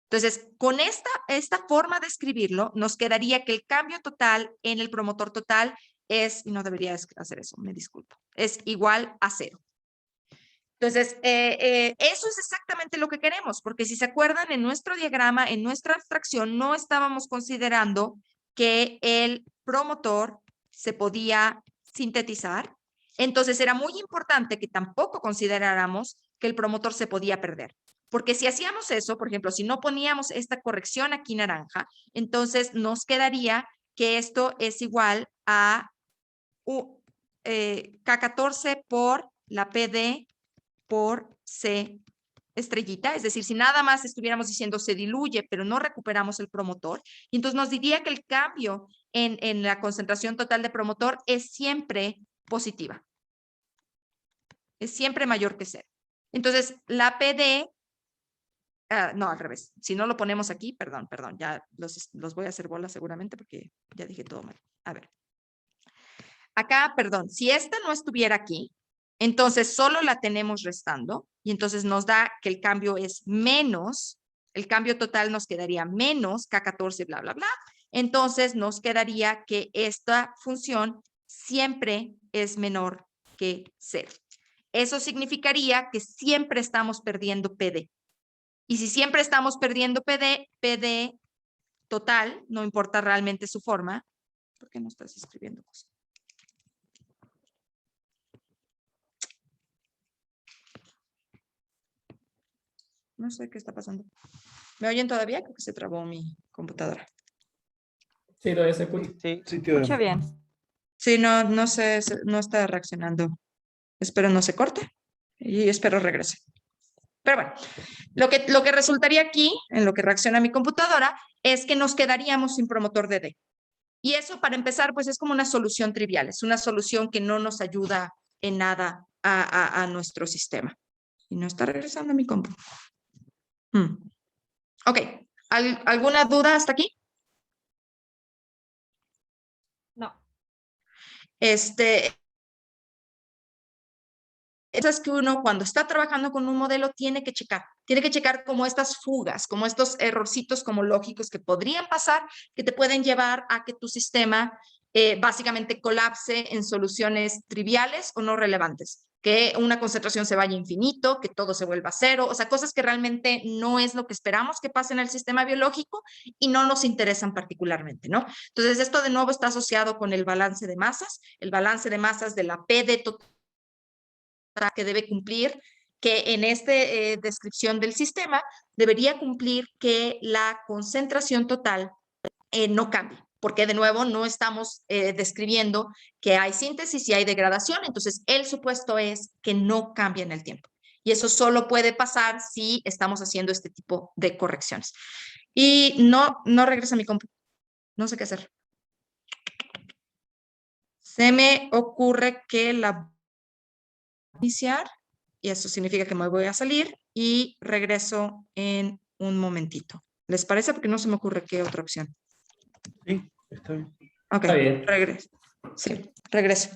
Entonces, con esta forma de escribirlo, nos quedaría que el cambio total en el promotor total es, y no debería hacer eso, me disculpo, es igual a 0. Entonces, eso es exactamente lo que queremos, porque si se acuerdan, en nuestro diagrama, en nuestra abstracción, no estábamos considerando que el promotor se podía sintetizar. Entonces, era muy importante que tampoco consideráramos que el promotor se podía perder. Porque si hacíamos eso, por ejemplo, si no poníamos esta corrección aquí naranja, entonces nos quedaría que esto es igual a K14 por la PD por C estrellita, es decir, si nada más estuviéramos diciendo se diluye, pero no recuperamos el promotor, y entonces nos diría que el cambio en la concentración total de promotor es siempre positiva. Es siempre mayor que 0. Entonces, la PD, no, al revés. Si no lo ponemos aquí, perdón, ya los voy a hacer bola seguramente porque ya dije todo mal. A ver. Acá, perdón, si esta no estuviera aquí, entonces solo la tenemos restando y entonces nos da que el cambio es menos, el cambio total nos quedaría menos K14, bla, bla, bla. entonces nos quedaría que esta función siempre es menor que 0. Eso significaría que siempre estamos perdiendo PD. Y si siempre estamos perdiendo PD total, no importa realmente su forma. ¿Por qué no estás escribiendo cosas? No sé qué está pasando. ¿Me oyen todavía? Creo que se trabó mi computadora. Sí, todavía se escucha. Sí, Sí, tío. Escucha bien. Sí, no sé, no está reaccionando. Espero no se corte y espero regrese. Pero bueno, lo que resultaría aquí, en lo que reacciona mi computadora, es que nos quedaríamos sin promotor de D. Y eso, para empezar, pues es como una solución trivial. Es una solución que no nos ayuda en nada a nuestro sistema. Y no está regresando mi compu. Ok, ¿alguna duda hasta aquí? No. Es que uno cuando está trabajando con un modelo tiene que checar como estas fugas, como estos errorcitos como lógicos que podrían pasar, que te pueden llevar a que tu sistema básicamente colapse en soluciones triviales o no relevantes, que una concentración se vaya a infinito, que todo se vuelva cero, o sea, cosas que realmente no es lo que esperamos que pase en el sistema biológico y no nos interesan particularmente, ¿no? Entonces, esto de nuevo está asociado con el balance de masas de la P de total que debe cumplir, que en esta descripción del sistema debería cumplir que la concentración total no cambie, porque de nuevo no estamos describiendo que hay síntesis y hay degradación, entonces el supuesto es que no cambia en el tiempo. Y eso solo puede pasar si estamos haciendo este tipo de correcciones. Y no regresa mi compu. No sé qué hacer. Se me ocurre que la iniciar. Y eso significa que me voy a salir y regreso en un momentito. ¿Les parece? Porque no se me ocurre qué otra opción. Sí, está bien. Ok, Está bien. regreso. Sí, regreso.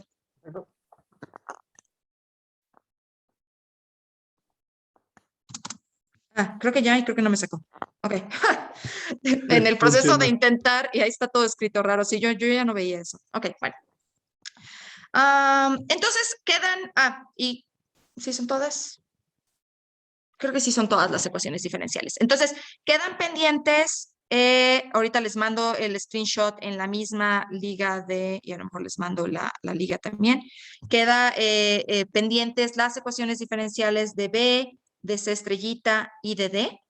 Creo que ya y creo que no me sacó. Ok. En el proceso de intentar, y ahí está todo escrito raro. Sí, yo ya no veía eso. Ok, bueno. Entonces quedan, y ¿sí son todas? Creo que sí son todas las ecuaciones diferenciales. Entonces, quedan pendientes, ahorita les mando el screenshot en la misma liga y a lo mejor les mando la liga también. Queda pendientes las ecuaciones diferenciales de B, de C estrellita y de D.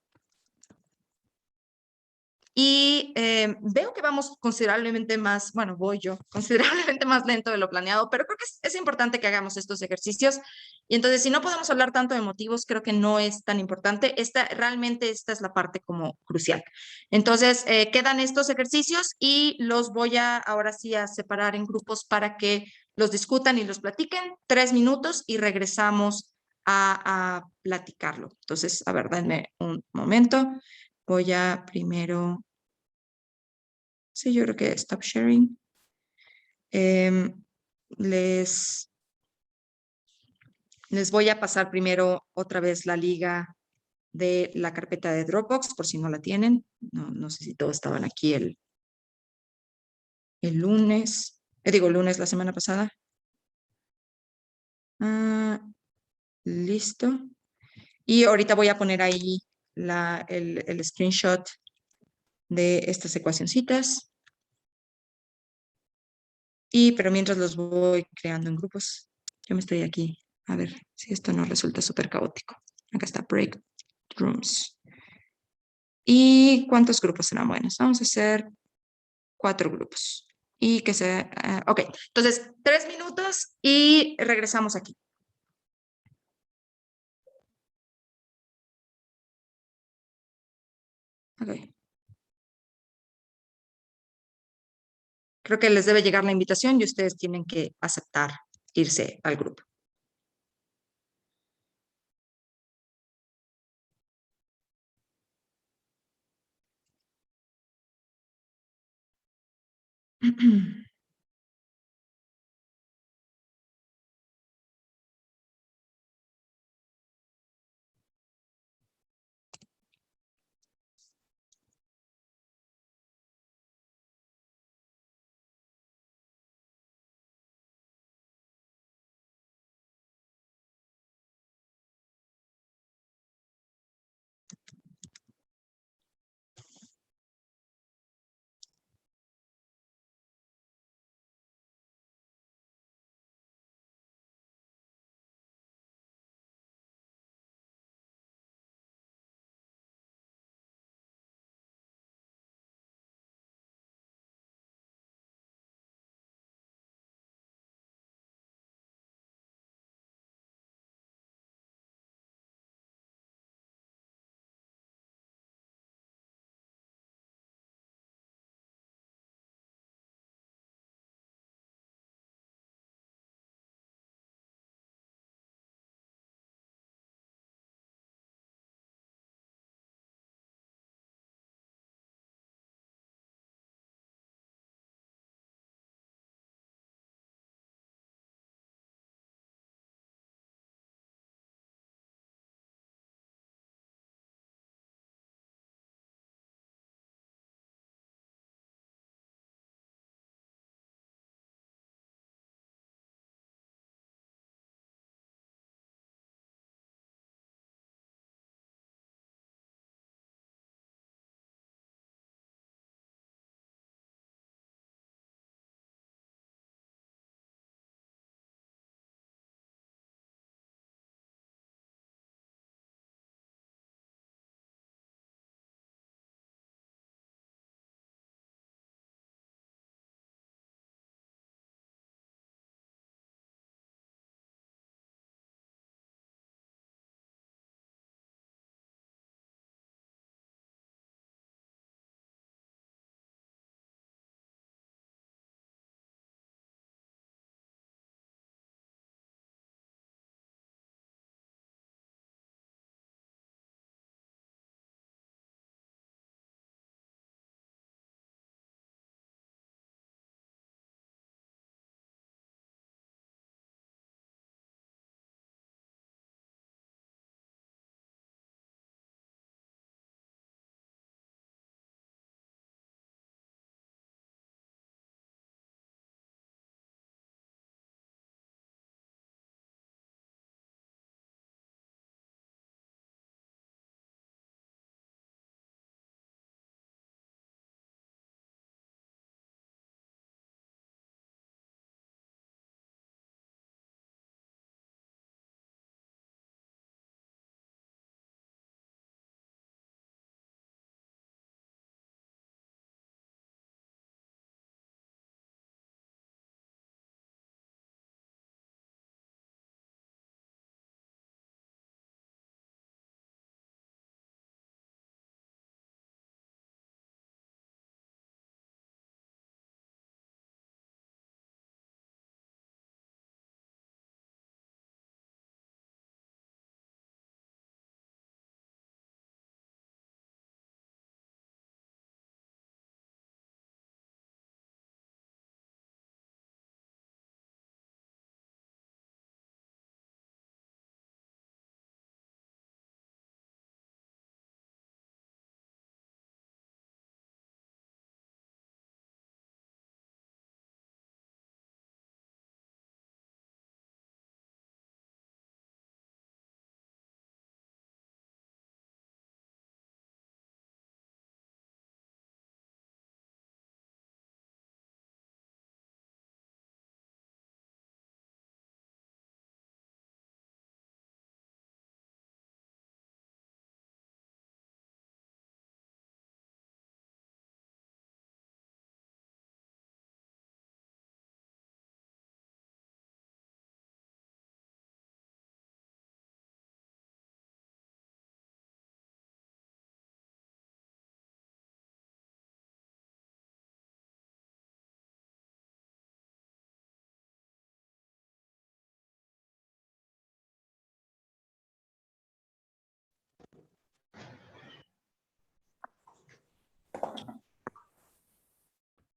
Y veo que vamos considerablemente más, bueno, voy yo, considerablemente más lento de lo planeado, pero creo que es importante que hagamos estos ejercicios. Y entonces, si no podemos hablar tanto de motivos, creo que no es tan importante. Realmente esta es la parte como crucial. Entonces, quedan estos ejercicios y los voy ahora sí a separar en grupos para que los discutan y los platiquen. 3 minutos y regresamos a platicarlo. Entonces, a ver, denme un momento. Voy a primero... Sí, yo creo que stop sharing. Les voy a pasar primero otra vez la liga de la carpeta de Dropbox, por si no la tienen. No sé si todos estaban aquí el lunes. El lunes la semana pasada. Listo. Y ahorita voy a poner ahí el screenshot de estas ecuacioncitas. Pero mientras los voy creando en grupos, yo me estoy aquí. A ver si esto no resulta súper caótico. Acá está break rooms. ¿Y cuántos grupos serán buenos? Vamos a hacer 4 grupos. Y que se... ok, entonces 3 minutos y regresamos aquí. Ok. Creo que les debe llegar la invitación y ustedes tienen que aceptar irse al grupo.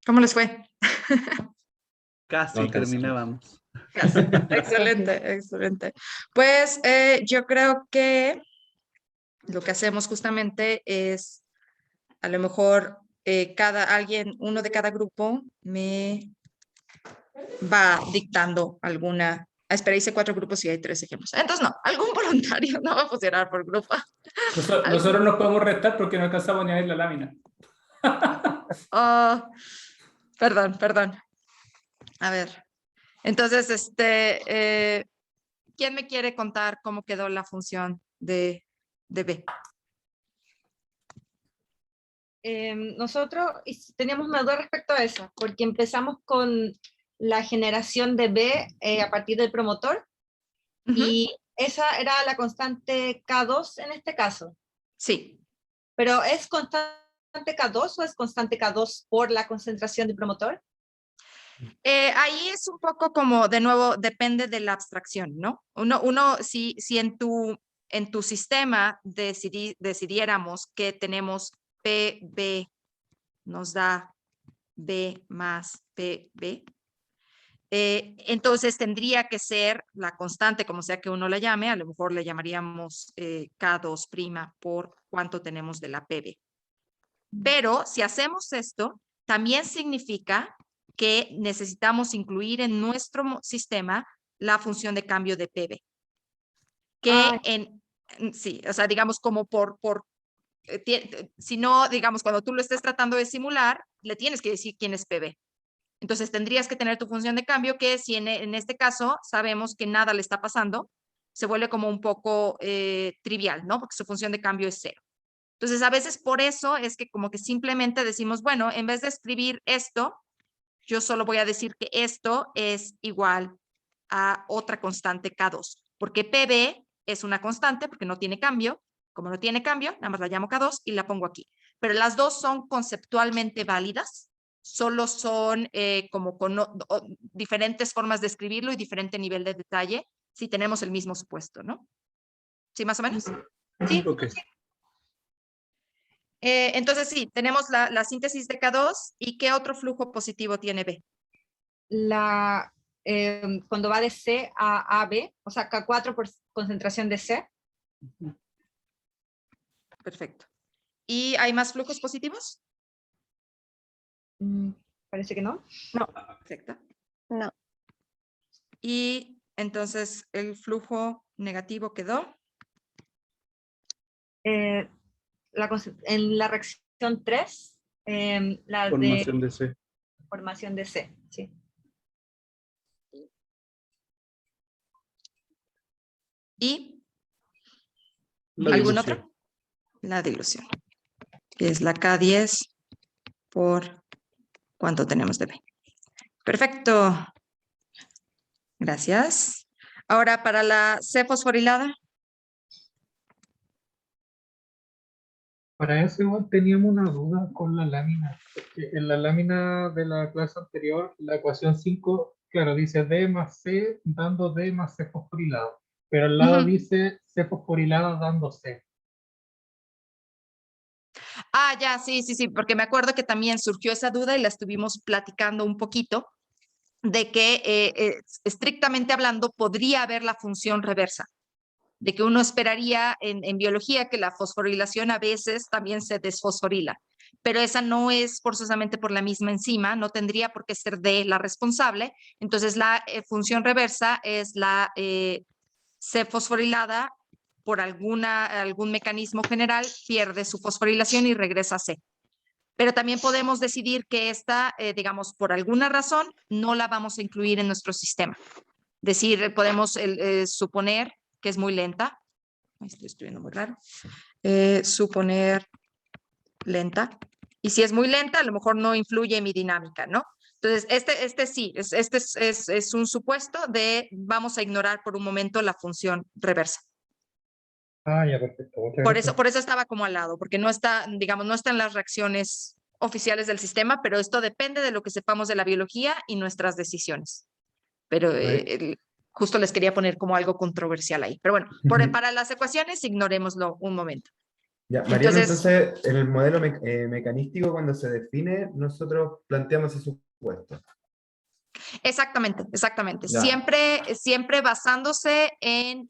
¿Cómo les fue? Casi No alcanzamos. terminábamos. Excelente, excelente. Pues yo creo que lo que hacemos justamente es, a lo mejor uno de cada grupo me va dictando alguna. Espera, hice 4 grupos y hay 3 ejemplos. Entonces, no, algún voluntario no va a funcionar por grupo. Nosotros nos podemos restar porque no alcanzamos ni a ver la lámina. Oh, perdón. A ver. Entonces, ¿quién me quiere contar cómo quedó la función de B? Nosotros teníamos una duda respecto a eso, porque empezamos con la generación de B a partir del promotor, Ujú. y esa era la constante K2 en este caso. Sí. ¿Pero es constante K2 o es constante K2 por la concentración del promotor? Ahí es un poco como, de nuevo, depende de la abstracción, ¿no? Si en tu sistema decidiéramos que tenemos PB nos da B más PB, entonces tendría que ser la constante, como sea que uno la llame, a lo mejor le llamaríamos K2' por cuánto tenemos de la PB. Pero si hacemos esto, también significa que necesitamos incluir en nuestro sistema la función de cambio de PB. Sí, o sea, digamos como si no, digamos, cuando tú lo estés tratando de simular, le tienes que decir quién es PB. Entonces tendrías que tener tu función de cambio, que si en este caso sabemos que nada le está pasando, se vuelve como un poco trivial, ¿no? Porque su función de cambio es 0. Entonces, a veces por eso es que como que simplemente decimos, bueno, en vez de escribir esto, yo solo voy a decir que esto es igual a otra constante K2, porque PB es una constante porque no tiene cambio. Como no tiene cambio, nada más la llamo K2 y la pongo aquí. Pero las dos son conceptualmente válidas, solo son como con diferentes formas de escribirlo y diferente nivel de detalle si tenemos el mismo supuesto, ¿no? ¿Sí, más o menos? Sí. Ok. Entonces sí, tenemos la síntesis de K2 y ¿qué otro flujo positivo tiene B? Cuando va de C a AB, o sea, K4 por concentración de C. Perfecto. ¿Y hay más flujos positivos? Parece que no. Perfecto. No. Y entonces el flujo negativo quedó. En la reacción 3, la Formación de de C. formación de C. Sí. ¿Y La algún dilución. otro? La dilución, que es la K10 por cuánto tenemos de B. Perfecto. Gracias. Ahora para la C fosforilada. Para eso igual teníamos una duda con la lámina, porque en la lámina de la clase anterior, la ecuación 5, claro, dice D más C dando D más C fosforilado, pero al lado Ujú. dice C fosforilada dando C. Ah, ya, sí, porque me acuerdo que también surgió esa duda y la estuvimos platicando un poquito, de que estrictamente hablando podría haber la función reversa, de que uno esperaría en biología que la fosforilación a veces también se desfosforila, pero esa no es forzosamente por la misma enzima, no tendría por qué ser D la responsable. Entonces la función reversa es la C fosforilada por algún mecanismo general, pierde su fosforilación y regresa a C. Pero también podemos decidir que esta, digamos, por alguna razón, no la vamos a incluir en nuestro sistema. Decir, podemos suponer que es muy lenta. Estoy escribiendo muy raro. Suponer lenta. Y si es muy lenta, a lo mejor no influye en mi dinámica, ¿no? Entonces, este sí, es un supuesto de vamos a ignorar por un momento la función reversa. Ah, ya, perfecto. Muchas gracias. Por eso estaba como al lado, porque no está, digamos, no están las reacciones oficiales del sistema, pero esto depende de lo que sepamos de la biología y nuestras decisiones. Pero justo les quería poner como algo controversial ahí. Pero bueno, para las ecuaciones ignorémoslo un momento. Ya, Mariano, Entonces, entonces, en el modelo mecanístico, cuando se define, nosotros planteamos ese supuesto. exactamente, exactamente. Ya. Siempre basándose en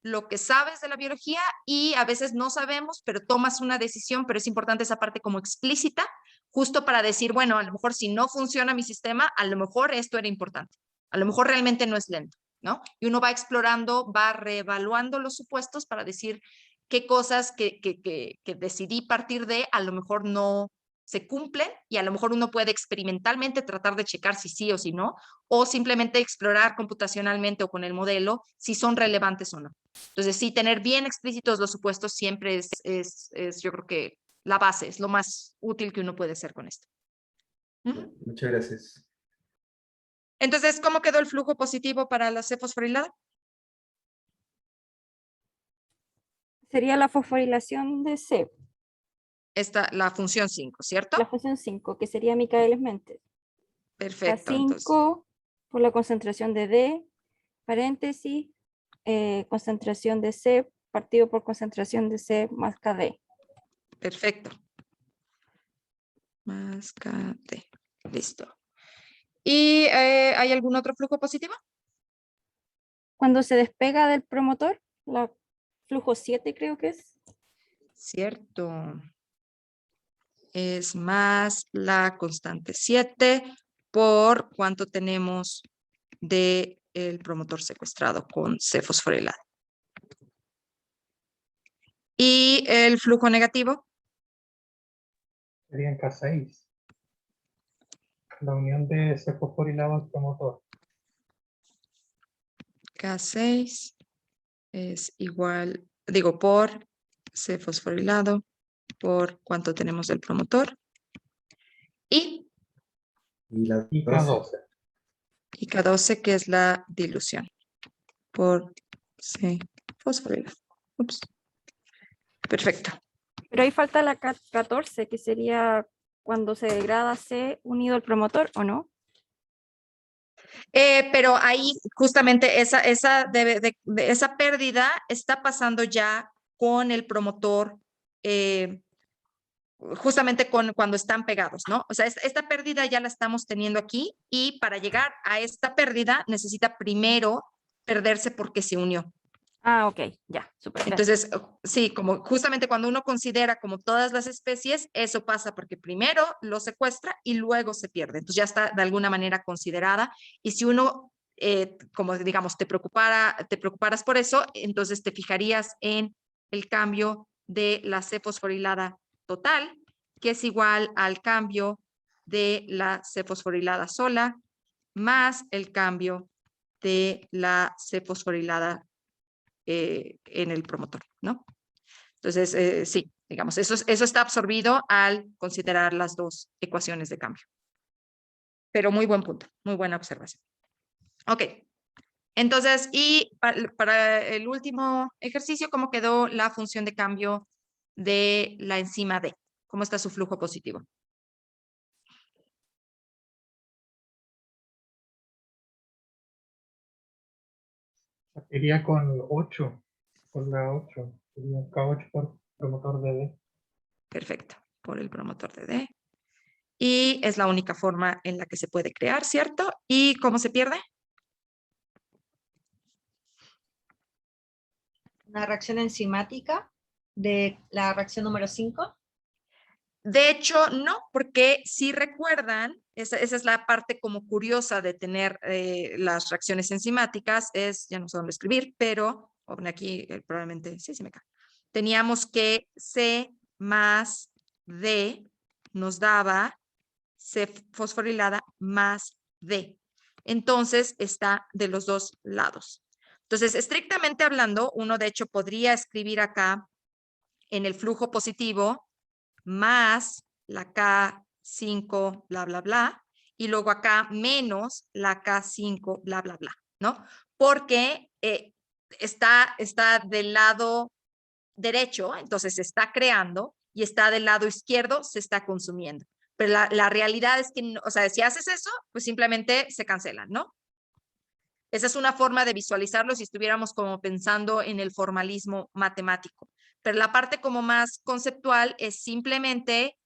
lo que sabes de la biología y a veces no sabemos, pero tomas una decisión, pero es importante esa parte como explícita, justo para decir, bueno, a lo mejor si no funciona mi sistema, a lo mejor esto era importante, a lo mejor realmente no es lento, ¿no? Y uno va explorando, va reevaluando los supuestos para decir qué cosas que decidí partir de, a lo mejor no se cumplen y a lo mejor uno puede experimentalmente tratar de checar si sí o si no, o simplemente explorar computacionalmente o con el modelo si son relevantes o no. Entonces, sí, tener bien explícitos los supuestos siempre es yo creo que la base, es lo más útil que uno puede hacer con esto. Ujú. Muchas gracias. Entonces, ¿cómo quedó el flujo positivo para la C fosforilada? Sería la fosforilación de C, La función 5, ¿cierto? la función 5, que sería Michaelis-Menten. Perfecto, entonces. K5 por la concentración de D, paréntesis, concentración de C partido por concentración de C más KD. Perfecto. Más KD. Listo. ¿Y hay algún otro flujo positivo? Cuando se despega del promotor, la flujo 7 creo que es. Cierto. Es más la constante 7 por cuánto tenemos de el promotor secuestrado con C fosforilada. ¿Y el flujo negativo? Sería en K6. La unión de C fosforilado al promotor. K6 es igual, digo, por C fosforilado por cuánto tenemos del promotor. Y Y K12. K12, que es la dilución por C fosforilado. Ups. Perfecto. Pero ahí falta la K14, que sería cuando se degrada C unido al promotor, ¿o no? Pero ahí justamente esa pérdida está pasando ya con el promotor, justamente cuando están pegados, ¿no? O sea, esta pérdida ya la estamos teniendo aquí y para llegar a esta pérdida necesita primero perderse porque se unió. Ah, ok, ya, súper. Entonces, sí, como justamente cuando uno considera como todas las especies, eso pasa porque primero lo secuestra y luego se pierde. Entonces ya está de alguna manera considerada. Y si uno, como digamos, te preocuparas por eso, entonces te fijarías en el cambio de la C fosforilada total, que es igual al cambio de la C fosforilada sola, más el cambio de la C fosforilada en el promotor, ¿no? Entonces, sí, digamos, eso está absorbido al considerar las dos ecuaciones de cambio. Pero muy buen punto, muy buena observación. Ok, entonces, y para el último ejercicio, ¿cómo quedó la función de cambio de la enzima D? ¿Cómo está su flujo positivo? Iría con 8. Con la 8. Sería K8 por promotor de D. Perfecto, por el promotor de D. Y es la única forma en la que se puede crear, ¿cierto? ¿Y cómo se pierde? Una reacción enzimática de la reacción número 5. De hecho, no, porque si recuerdan, esa es la parte como curiosa de tener las reacciones enzimáticas, ya no sé dónde escribir, pero aquí probablemente, sí me cae. Teníamos que C más D nos daba C fosforilada más D. Entonces está de los dos lados. Entonces, estrictamente hablando, uno de hecho podría escribir acá en el flujo positivo más la K5, bla, bla, bla, y luego acá menos la K5, bla, bla, bla, ¿no? Porque está del lado derecho, entonces se está creando, y está del lado izquierdo, se está consumiendo. Pero la realidad es que, o sea, si haces eso, pues simplemente se cancelan, ¿no? Esa es una forma de visualizarlo si estuviéramos como pensando en el formalismo matemático. Pero la parte como más conceptual es simplemente,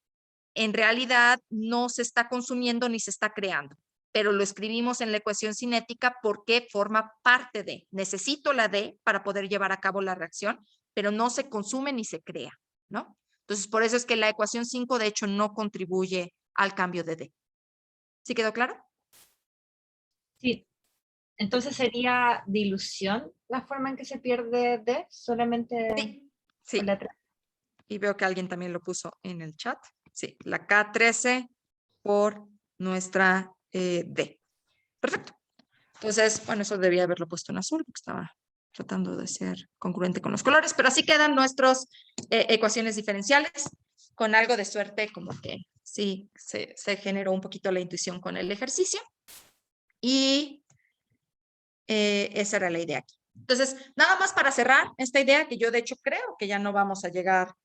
en realidad no se está consumiendo ni se está creando, pero lo escribimos en la ecuación cinética porque forma parte de. Necesito la D para poder llevar a cabo la reacción, pero no se consume ni se crea, ¿no? Entonces, por eso es que la ecuación 5, de hecho, no contribuye al cambio de D. ¿Sí quedó claro? Sí. Entonces sería dilución la forma en que se pierde D, solamente Sí. Sí. con letra. Y veo que alguien también lo puso en el chat. Sí, la K13 por nuestra D. Perfecto. Entonces, bueno, eso debía haberlo puesto en azul porque estaba tratando de ser congruente con los colores, pero así quedan nuestras ecuaciones diferenciales. Con algo de suerte, como que sí, se generó un poquito la intuición con el ejercicio. Y esa era la idea aquí. Entonces, nada más para cerrar esta idea, que yo de hecho creo que ya no vamos a llegar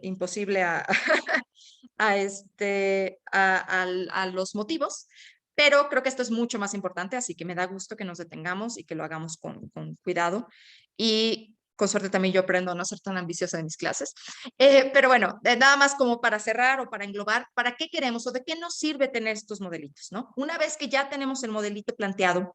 imposible a los motivos, pero creo que esto es mucho más importante, así que me da gusto que nos detengamos y que lo hagamos con cuidado. Y con suerte también yo aprendo a no ser tan ambiciosa en mis clases. Pero bueno, nada más como para cerrar o para englobar, ¿para qué queremos o de qué nos sirve tener estos modelitos, ¿no? Una vez que ya tenemos el modelito planteado,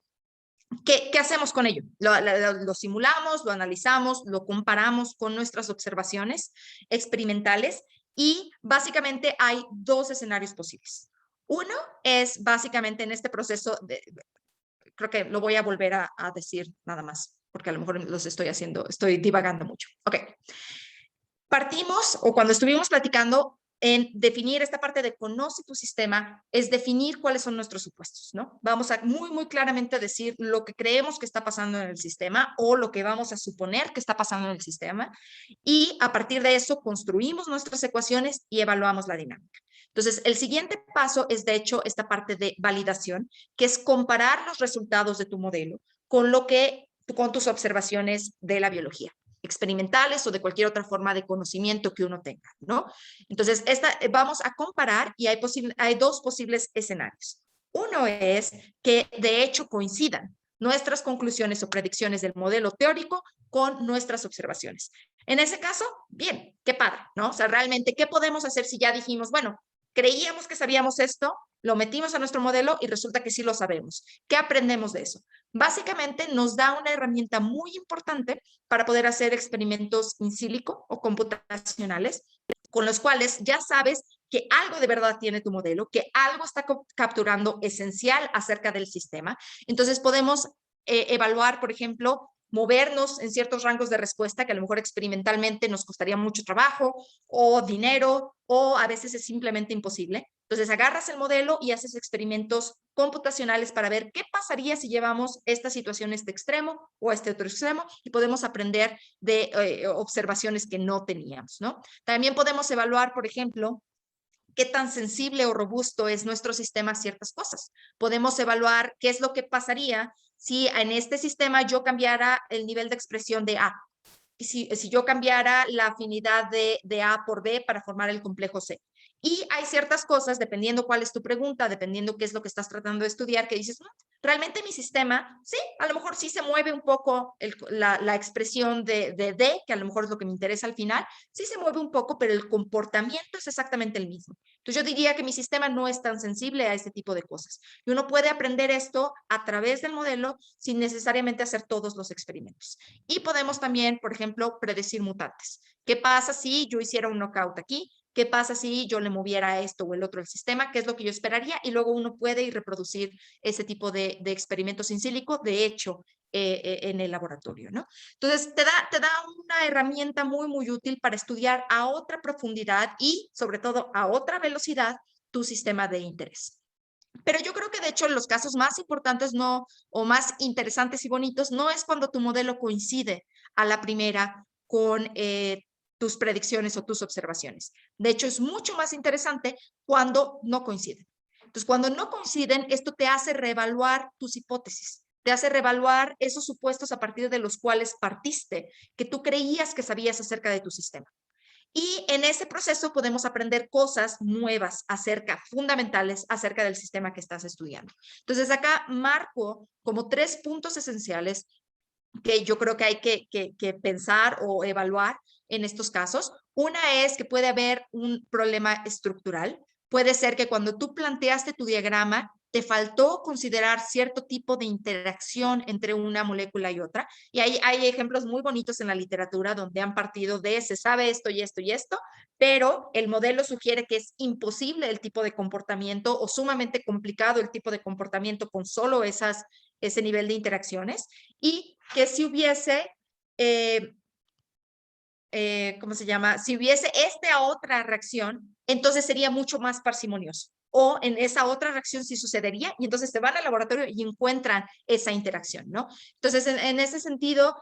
¿qué hacemos con ello? Lo simulamos, lo analizamos, lo comparamos con nuestras observaciones experimentales y básicamente hay dos escenarios posibles. Uno es básicamente en este proceso, creo que lo voy a volver a decir nada más, porque a lo mejor los estoy divagando mucho. Ok. Partimos, o cuando estuvimos platicando, en definir esta parte de conoce tu sistema, es definir cuáles son nuestros supuestos, ¿no? Vamos a muy claramente decir lo que creemos que está pasando en el sistema o lo que vamos a suponer que está pasando en el sistema y a partir de eso construimos nuestras ecuaciones y evaluamos la dinámica. Entonces, el siguiente paso es, de hecho, esta parte de validación, que es comparar los resultados de tu modelo con tus observaciones de la biología experimentales o de cualquier otra forma de conocimiento que uno tenga, ¿no? Entonces, vamos a comparar y hay dos posibles escenarios. Uno es que de hecho coincidan nuestras conclusiones o predicciones del modelo teórico con nuestras observaciones. En ese caso, bien, qué padre, ¿no? O sea, realmente, ¿qué podemos hacer si ya dijimos, bueno, creíamos que sabíamos esto, lo metimos a nuestro modelo y resulta que sí lo sabemos? ¿Qué aprendemos de eso? Básicamente nos da una herramienta muy importante para poder hacer experimentos in silico o computacionales, con los cuales ya sabes que algo de verdad tiene tu modelo, que algo está capturando esencial acerca del sistema. Entonces podemos evaluar, por ejemplo, movernos en ciertos rangos de respuesta que a lo mejor experimentalmente nos costaría mucho trabajo o dinero o a veces es simplemente imposible. Entonces agarras el modelo y haces experimentos computacionales para ver qué pasaría si llevamos esta situación a este extremo o a este otro extremo y podemos aprender de observaciones que no teníamos, ¿no? También podemos evaluar, por ejemplo, qué tan sensible o robusto es nuestro sistema a ciertas cosas. Podemos evaluar qué es lo que pasaría si en este sistema yo cambiara el nivel de expresión de A. Y si yo cambiara la afinidad de A por B para formar el complejo C. Y hay ciertas cosas, dependiendo cuál es tu pregunta, dependiendo qué es lo que estás tratando de estudiar, que dices, realmente mi sistema, sí, a lo mejor sí se mueve un poco la expresión de D, que a lo mejor es lo que me interesa al final, sí se mueve un poco, pero el comportamiento es exactamente el mismo. Entonces yo diría que mi sistema no es tan sensible a este tipo de cosas. Y uno puede aprender esto a través del modelo sin necesariamente hacer todos los experimentos. Y podemos también, por ejemplo, predecir mutantes. ¿Qué pasa si yo hiciera un knockout aquí? ¿Qué pasa si yo le moviera esto o el otro al sistema? ¿Qué es lo que yo esperaría? Y luego uno puede ir reproducir ese tipo de experimentos in silico, de hecho, en el laboratorio, ¿no? Entonces, te da una herramienta muy útil para estudiar a otra profundidad y, sobre todo, a otra velocidad tu sistema de interés. Pero yo creo que, de hecho, los casos más importantes o más interesantes y bonitos no es cuando tu modelo coincide a la primera con tus predicciones o tus observaciones. De hecho, es mucho más interesante cuando no coinciden. Entonces, cuando no coinciden, esto te hace reevaluar tus hipótesis, te hace reevaluar esos supuestos a partir de los cuales partiste, que tú creías que sabías acerca de tu sistema. Y en ese proceso podemos aprender cosas nuevas fundamentales acerca del sistema que estás estudiando. Entonces, acá marco como 3 puntos esenciales que yo creo que hay que pensar o evaluar en estos casos. Una es que puede haber un problema estructural. Puede ser que cuando tú planteaste tu diagrama, te faltó considerar cierto tipo de interacción entre una molécula y otra. Y hay ejemplos muy bonitos en la literatura donde han partido de se sabe esto y esto y esto, pero el modelo sugiere que es imposible el tipo de comportamiento o sumamente complicado el tipo de comportamiento con solo ese nivel de interacciones, y que si hubiese, ¿cómo se llama? Si hubiese esta otra reacción, entonces sería mucho más parsimonioso. O en esa otra reacción sí sucedería, y entonces se van al laboratorio y encuentran esa interacción, ¿no? Entonces, en ese sentido,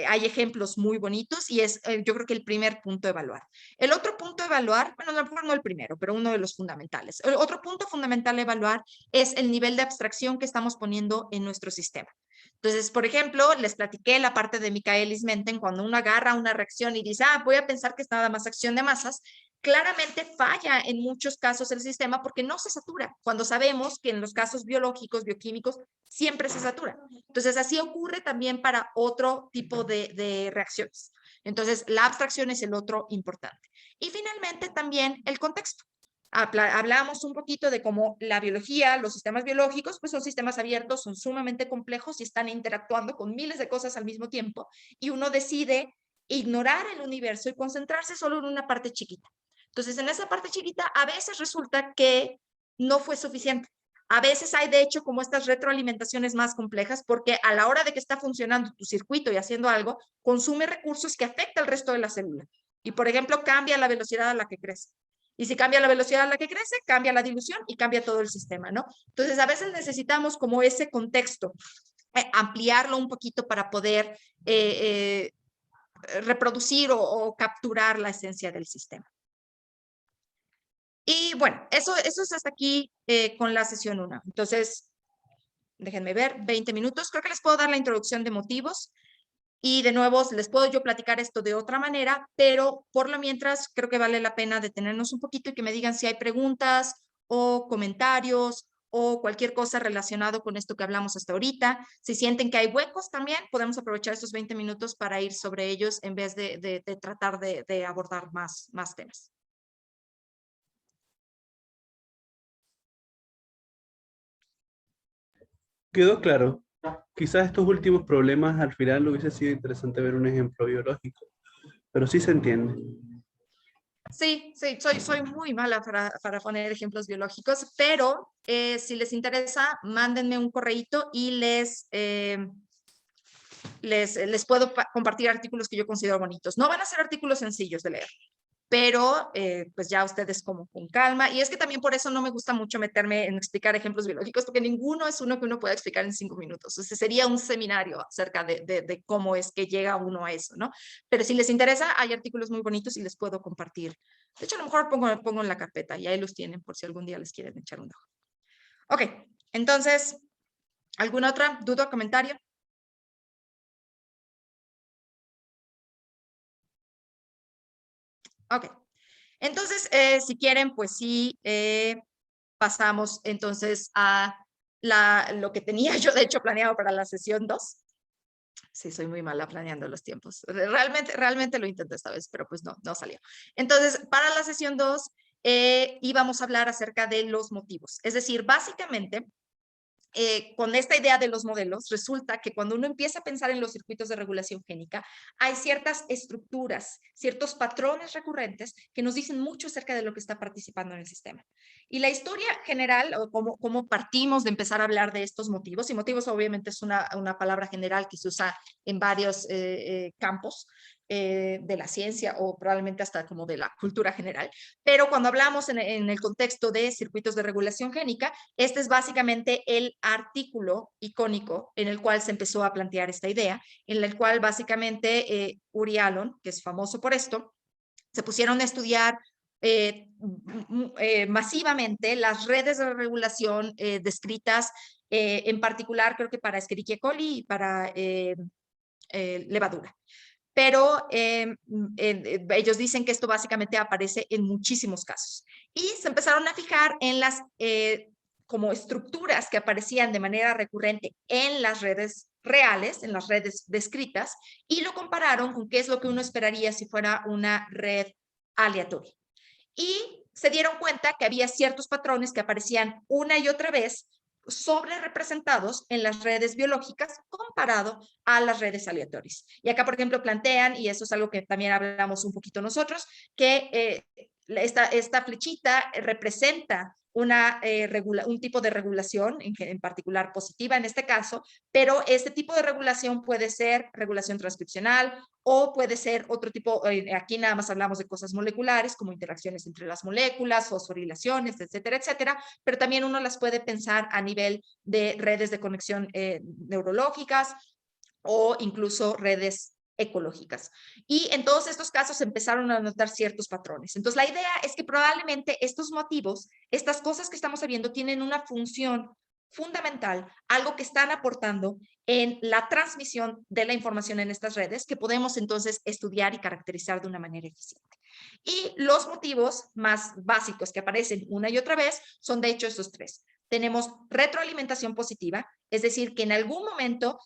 hay ejemplos muy bonitos y es, yo creo que el primer punto a evaluar. El otro punto a evaluar, bueno, a lo mejor no el primero, pero uno de los fundamentales. El otro punto fundamental a evaluar es el nivel de abstracción que estamos poniendo en nuestro sistema. Entonces, por ejemplo, les platiqué la parte de Michaelis-Menten, cuando uno agarra una reacción y dice, voy a pensar que es nada más acción de masas, claramente falla en muchos casos el sistema porque no se satura, cuando sabemos que en los casos biológicos, bioquímicos, siempre se satura. Entonces, así ocurre también para otro tipo de reacciones. Entonces, la abstracción es el otro importante. Y finalmente, también el contexto. Hablamos un poquito de cómo la biología, los sistemas biológicos, pues son sistemas abiertos, son sumamente complejos y están interactuando con miles de cosas al mismo tiempo, y uno decide ignorar el universo y concentrarse solo en una parte chiquita. Entonces, en esa parte chiquita, a veces resulta que no fue suficiente. A veces hay, de hecho, como estas retroalimentaciones más complejas, porque a la hora de que está funcionando tu circuito y haciendo algo, consume recursos que afectan al resto de la célula. Y, por ejemplo, cambia la velocidad a la que crece. Y si cambia la velocidad a la que crece, cambia la dilución y cambia todo el sistema, ¿no? Entonces, a veces necesitamos como ese contexto, ampliarlo un poquito para poder reproducir o capturar la esencia del sistema. Y bueno, eso es hasta aquí con la sesión 1. Entonces, déjenme ver, 20 minutos. Creo que les puedo dar la introducción de motivos. Y de nuevo, les puedo yo platicar esto de otra manera, pero por lo mientras creo que vale la pena detenernos un poquito y que me digan si hay preguntas o comentarios o cualquier cosa relacionado con esto que hablamos hasta ahorita. Si sienten que hay huecos también, podemos aprovechar estos 20 minutos para ir sobre ellos en vez de tratar de abordar más temas. Quedó claro. Quizás estos últimos problemas al final hubiese sido interesante ver un ejemplo biológico, pero sí se entiende. Sí, soy muy mala para poner ejemplos biológicos, pero si les interesa, mándenme un correíto y les puedo compartir artículos que yo considero bonitos. No van a ser artículos sencillos de leer, pero pues ya ustedes como con calma. Y es que también por eso no me gusta mucho meterme en explicar ejemplos biológicos, porque ninguno es uno que uno pueda explicar en 5 minutos. O sea, sería un seminario acerca de cómo es que llega uno a eso, ¿no? Pero si les interesa, hay artículos muy bonitos y les puedo compartir. De hecho, a lo mejor pongo en la carpeta y ahí los tienen por si algún día les quieren echar un ojo. Ok, entonces, ¿alguna otra duda o comentario? Ok, entonces, si quieren, pues sí, pasamos entonces a lo que tenía yo, de hecho, planeado para la sesión 2. Sí, soy muy mala planeando los tiempos. Realmente lo intenté esta vez, pero pues no salió. Entonces, para la sesión 2, íbamos a hablar acerca de los motivos. Es decir, básicamente, con esta idea de los modelos, resulta que cuando uno empieza a pensar en los circuitos de regulación génica, hay ciertas estructuras, ciertos patrones recurrentes que nos dicen mucho acerca de lo que está participando en el sistema. Y la historia general, o cómo partimos de empezar a hablar de estos motivos, y motivos obviamente es una palabra general que se usa en varios campos de la ciencia o probablemente hasta como de la cultura general, pero cuando hablamos en el contexto de circuitos de regulación génica, este es básicamente el artículo icónico en el cual se empezó a plantear esta idea, en el cual básicamente Uri Alon, que es famoso por esto, se pusieron a estudiar masivamente las redes de regulación descritas, en particular creo que para Escherichia coli y para levadura. Pero ellos dicen que esto básicamente aparece en muchísimos casos. Y se empezaron a fijar en las como estructuras que aparecían de manera recurrente en las redes reales, en las redes descritas, y lo compararon con qué es lo que uno esperaría si fuera una red aleatoria. Y se dieron cuenta que había ciertos patrones que aparecían una y otra vez sobre representados en las redes biológicas comparado a las redes aleatorias. Y acá, por ejemplo, plantean, y eso es algo que también hablamos un poquito nosotros, que esta flechita representa un tipo de regulación, en particular positiva en este caso, pero este tipo de regulación puede ser regulación transcripcional o puede ser otro tipo, aquí nada más hablamos de cosas moleculares como interacciones entre las moléculas, fosforilaciones, etcétera, etcétera, pero también uno las puede pensar a nivel de redes de conexión neurológicas o incluso redes ecológicas. Y en todos estos casos empezaron a notar ciertos patrones. Entonces, la idea es que probablemente estos motivos, estas cosas que estamos viendo, tienen una función fundamental, algo que están aportando en la transmisión de la información en estas redes, que podemos entonces estudiar y caracterizar de una manera eficiente. Y los motivos más básicos que aparecen una y otra vez son de hecho estos tres. Tenemos retroalimentación positiva, es decir, que en algún momento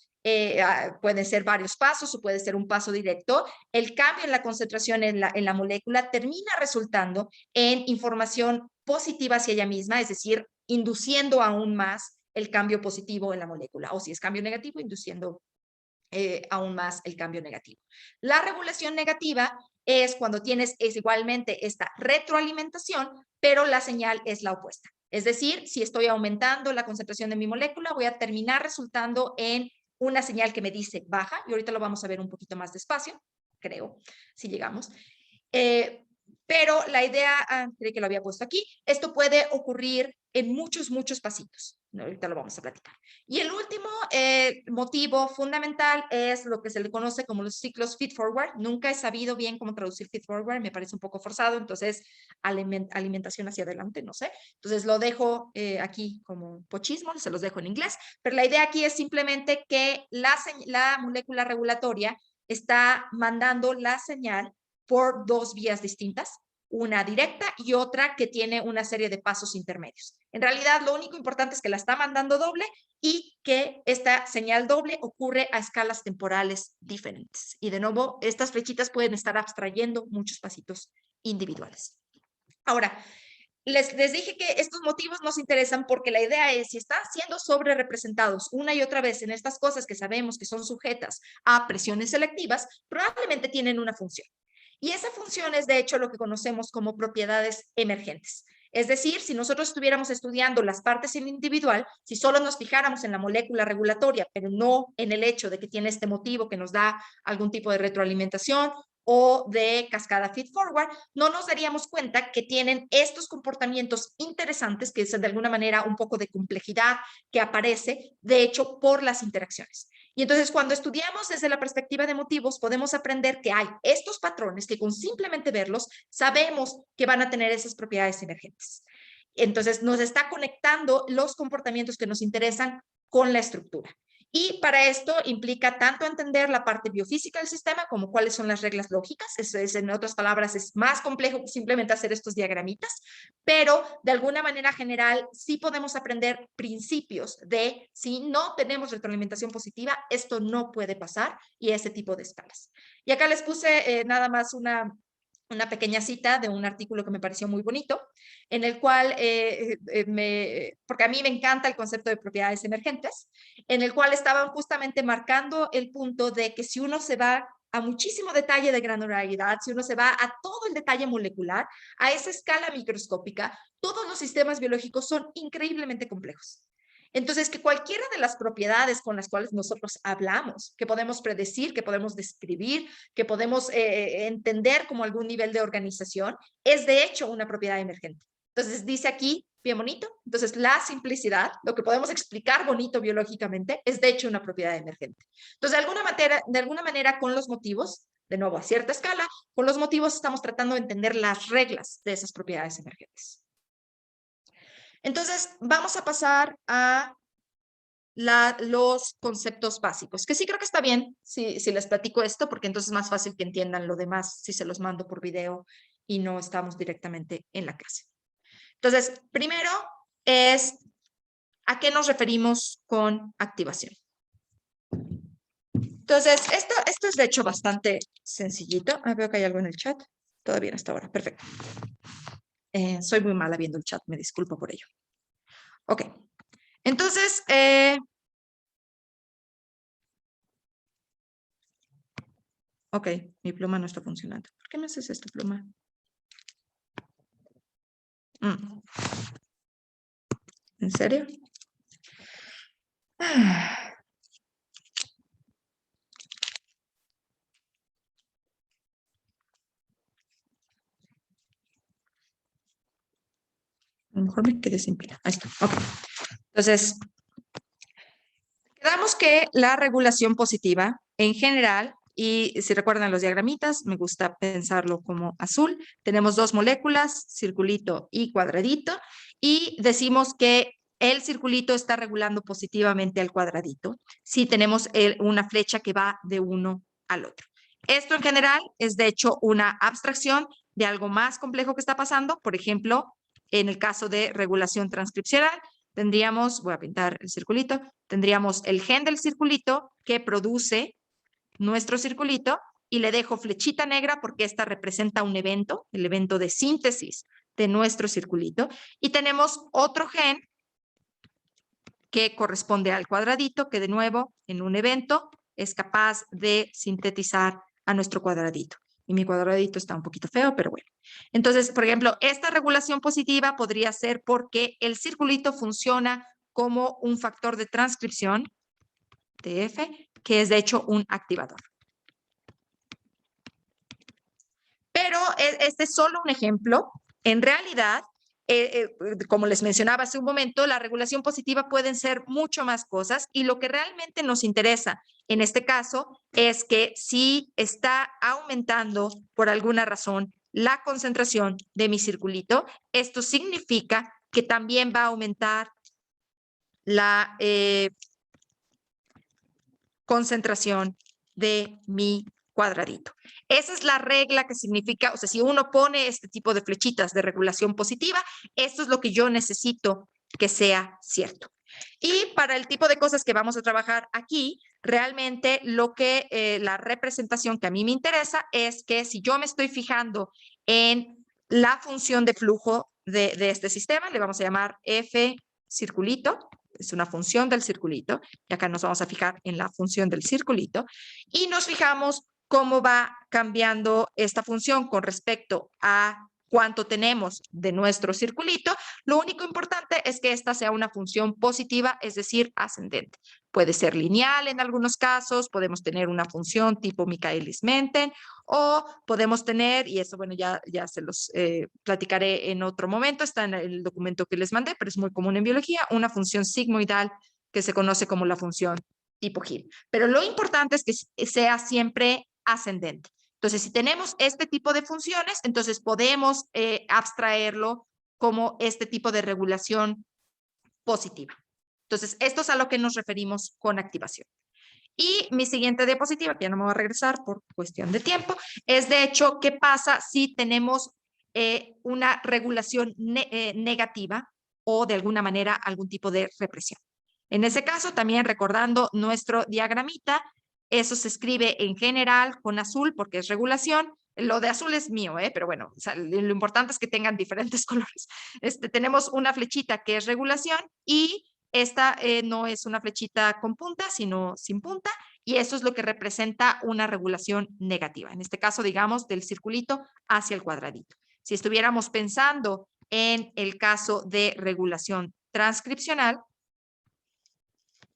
pueden ser varios pasos o puede ser un paso directo. El cambio en la concentración en la molécula termina resultando en información positiva hacia ella misma, es decir, induciendo aún más el cambio positivo en la molécula, o si es cambio negativo, induciendo aún más el cambio negativo. La regulación negativa es cuando tienes igualmente esta retroalimentación, pero la señal es la opuesta. Es decir, si estoy aumentando la concentración de mi molécula, voy a terminar resultando en una señal que me dice baja, y ahorita lo vamos a ver un poquito más despacio, creo, si llegamos. Pero la idea, creí que lo había puesto aquí, esto puede ocurrir en muchos pasitos. Ahorita lo vamos a platicar. Y el último motivo fundamental es lo que se le conoce como los ciclos feed-forward. Nunca he sabido bien cómo traducir feed-forward, me parece un poco forzado, entonces alimentación hacia adelante, no sé. Entonces lo dejo aquí como pochismo, se los dejo en inglés, pero la idea aquí es simplemente que la molécula regulatoria está mandando la señal por dos vías distintas, una directa y otra que tiene una serie de pasos intermedios. En realidad, lo único importante es que la está mandando doble y que esta señal doble ocurre a escalas temporales diferentes. Y de nuevo, estas flechitas pueden estar abstrayendo muchos pasitos individuales. Ahora, les dije que estos motivos nos interesan porque la idea es, si están siendo sobre representados una y otra vez en estas cosas que sabemos que son sujetas a presiones selectivas, probablemente tienen una función. Y esa función es, de hecho, lo que conocemos como propiedades emergentes. Es decir, si nosotros estuviéramos estudiando las partes en individual, si solo nos fijáramos en la molécula regulatoria, pero no en el hecho de que tiene este motivo que nos da algún tipo de retroalimentación o de cascada feed-forward, no nos daríamos cuenta que tienen estos comportamientos interesantes, que es de alguna manera un poco de complejidad que aparece, de hecho, por las interacciones. Y entonces, cuando estudiamos desde la perspectiva de motivos, podemos aprender que hay estos patrones que con simplemente verlos, sabemos que van a tener esas propiedades emergentes. Entonces, nos está conectando los comportamientos que nos interesan con la estructura. Y para esto implica tanto entender la parte biofísica del sistema como cuáles son las reglas lógicas. Eso es, en otras palabras, es más complejo que simplemente hacer estos diagramitas, pero de alguna manera general sí podemos aprender principios de si no tenemos retroalimentación positiva, esto no puede pasar y ese tipo de escalas. Y acá les puse nada más una pequeña cita de un artículo que me pareció muy bonito, en el cual, porque a mí me encanta el concepto de propiedades emergentes, en el cual estaban justamente marcando el punto de que si uno se va a muchísimo detalle de granularidad, si uno se va a todo el detalle molecular, a esa escala microscópica, todos los sistemas biológicos son increíblemente complejos. Entonces, que cualquiera de las propiedades con las cuales nosotros hablamos, que podemos predecir, que podemos describir, que podemos entender como algún nivel de organización, es de hecho una propiedad emergente. Entonces, dice aquí, bien bonito, entonces la simplicidad, lo que podemos explicar bonito biológicamente, es de hecho una propiedad emergente. Entonces, de alguna manera con los motivos, de nuevo a cierta escala, con los motivos estamos tratando de entender las reglas de esas propiedades emergentes. Entonces, vamos a pasar a los conceptos básicos, que sí creo que está bien si les platico esto, porque entonces es más fácil que entiendan lo demás si se los mando por video y no estamos directamente en la clase. Entonces, primero es, ¿a qué nos referimos con activación? Entonces, esto es de hecho bastante sencillito. Ah, veo que hay algo en el chat. Todo bien hasta ahora. Perfecto. Soy muy mala viendo el chat. Me disculpo por ello. Ok. Entonces, ok, mi pluma no está funcionando. ¿Por qué me haces esta pluma? ¿En serio? Ah. A lo mejor me quedé sin pila. Ahí está. Ok. Entonces, quedamos que la regulación positiva en general, y si recuerdan los diagramitas, me gusta pensarlo como azul, tenemos dos moléculas, circulito y cuadradito, y decimos que el circulito está regulando positivamente al cuadradito si tenemos una flecha que va de uno al otro. Esto en general es de hecho una abstracción de algo más complejo que está pasando. Por ejemplo, en el caso de regulación transcripcional, tendríamos, voy a pintar el circulito, tendríamos el gen del circulito que produce nuestro circulito y le dejo flechita negra porque esta representa un evento, el evento de síntesis de nuestro circulito. Y tenemos otro gen que corresponde al cuadradito que de nuevo en un evento es capaz de sintetizar a nuestro cuadradito. Y mi cuadradito está un poquito feo, pero bueno. Entonces, por ejemplo, esta regulación positiva podría ser porque el circulito funciona como un factor de transcripción, TF, que es de hecho un activador. Pero este es solo un ejemplo. En realidad, como les mencionaba hace un momento, la regulación positiva pueden ser mucho más cosas y lo que realmente nos interesa en este caso es que si está aumentando por alguna razón la concentración de mi circulito, esto significa que también va a aumentar la concentración de mi cuadradito. Esa es la regla que significa, o sea, si uno pone este tipo de flechitas de regulación positiva, esto es lo que yo necesito que sea cierto. Y para el tipo de cosas que vamos a trabajar aquí, realmente lo que la representación que a mí me interesa es que si yo me estoy fijando en la función de flujo de este sistema, le vamos a llamar F circulito, es una función del circulito, y acá nos vamos a fijar en la función del circulito, y nos fijamos cómo va cambiando esta función con respecto a cuánto tenemos de nuestro circulito. Lo único importante es que esta sea una función positiva, es decir, ascendente. Puede ser lineal en algunos casos, podemos tener una función tipo Michaelis-Menten, o podemos tener, y eso bueno, ya se los platicaré en otro momento, está en el documento que les mandé, pero es muy común en biología, una función sigmoidal que se conoce como la función tipo Hill. Pero lo importante es que sea siempre ascendente. Entonces, si tenemos este tipo de funciones, entonces podemos abstraerlo como este tipo de regulación positiva. Entonces, esto es a lo que nos referimos con activación. Y mi siguiente diapositiva, que ya no me voy a regresar por cuestión de tiempo, es de hecho qué pasa si tenemos una regulación negativa o de alguna manera algún tipo de represión. En ese caso, también recordando nuestro diagramita, eso se escribe en general con azul porque es regulación. Lo de azul es mío, pero bueno, o sea, lo importante es que tengan diferentes colores. Tenemos una flechita que es regulación y esta no es una flechita con punta, sino sin punta, y eso es lo que representa una regulación negativa. En este caso, digamos, del circulito hacia el cuadradito. Si estuviéramos pensando en el caso de regulación transcripcional,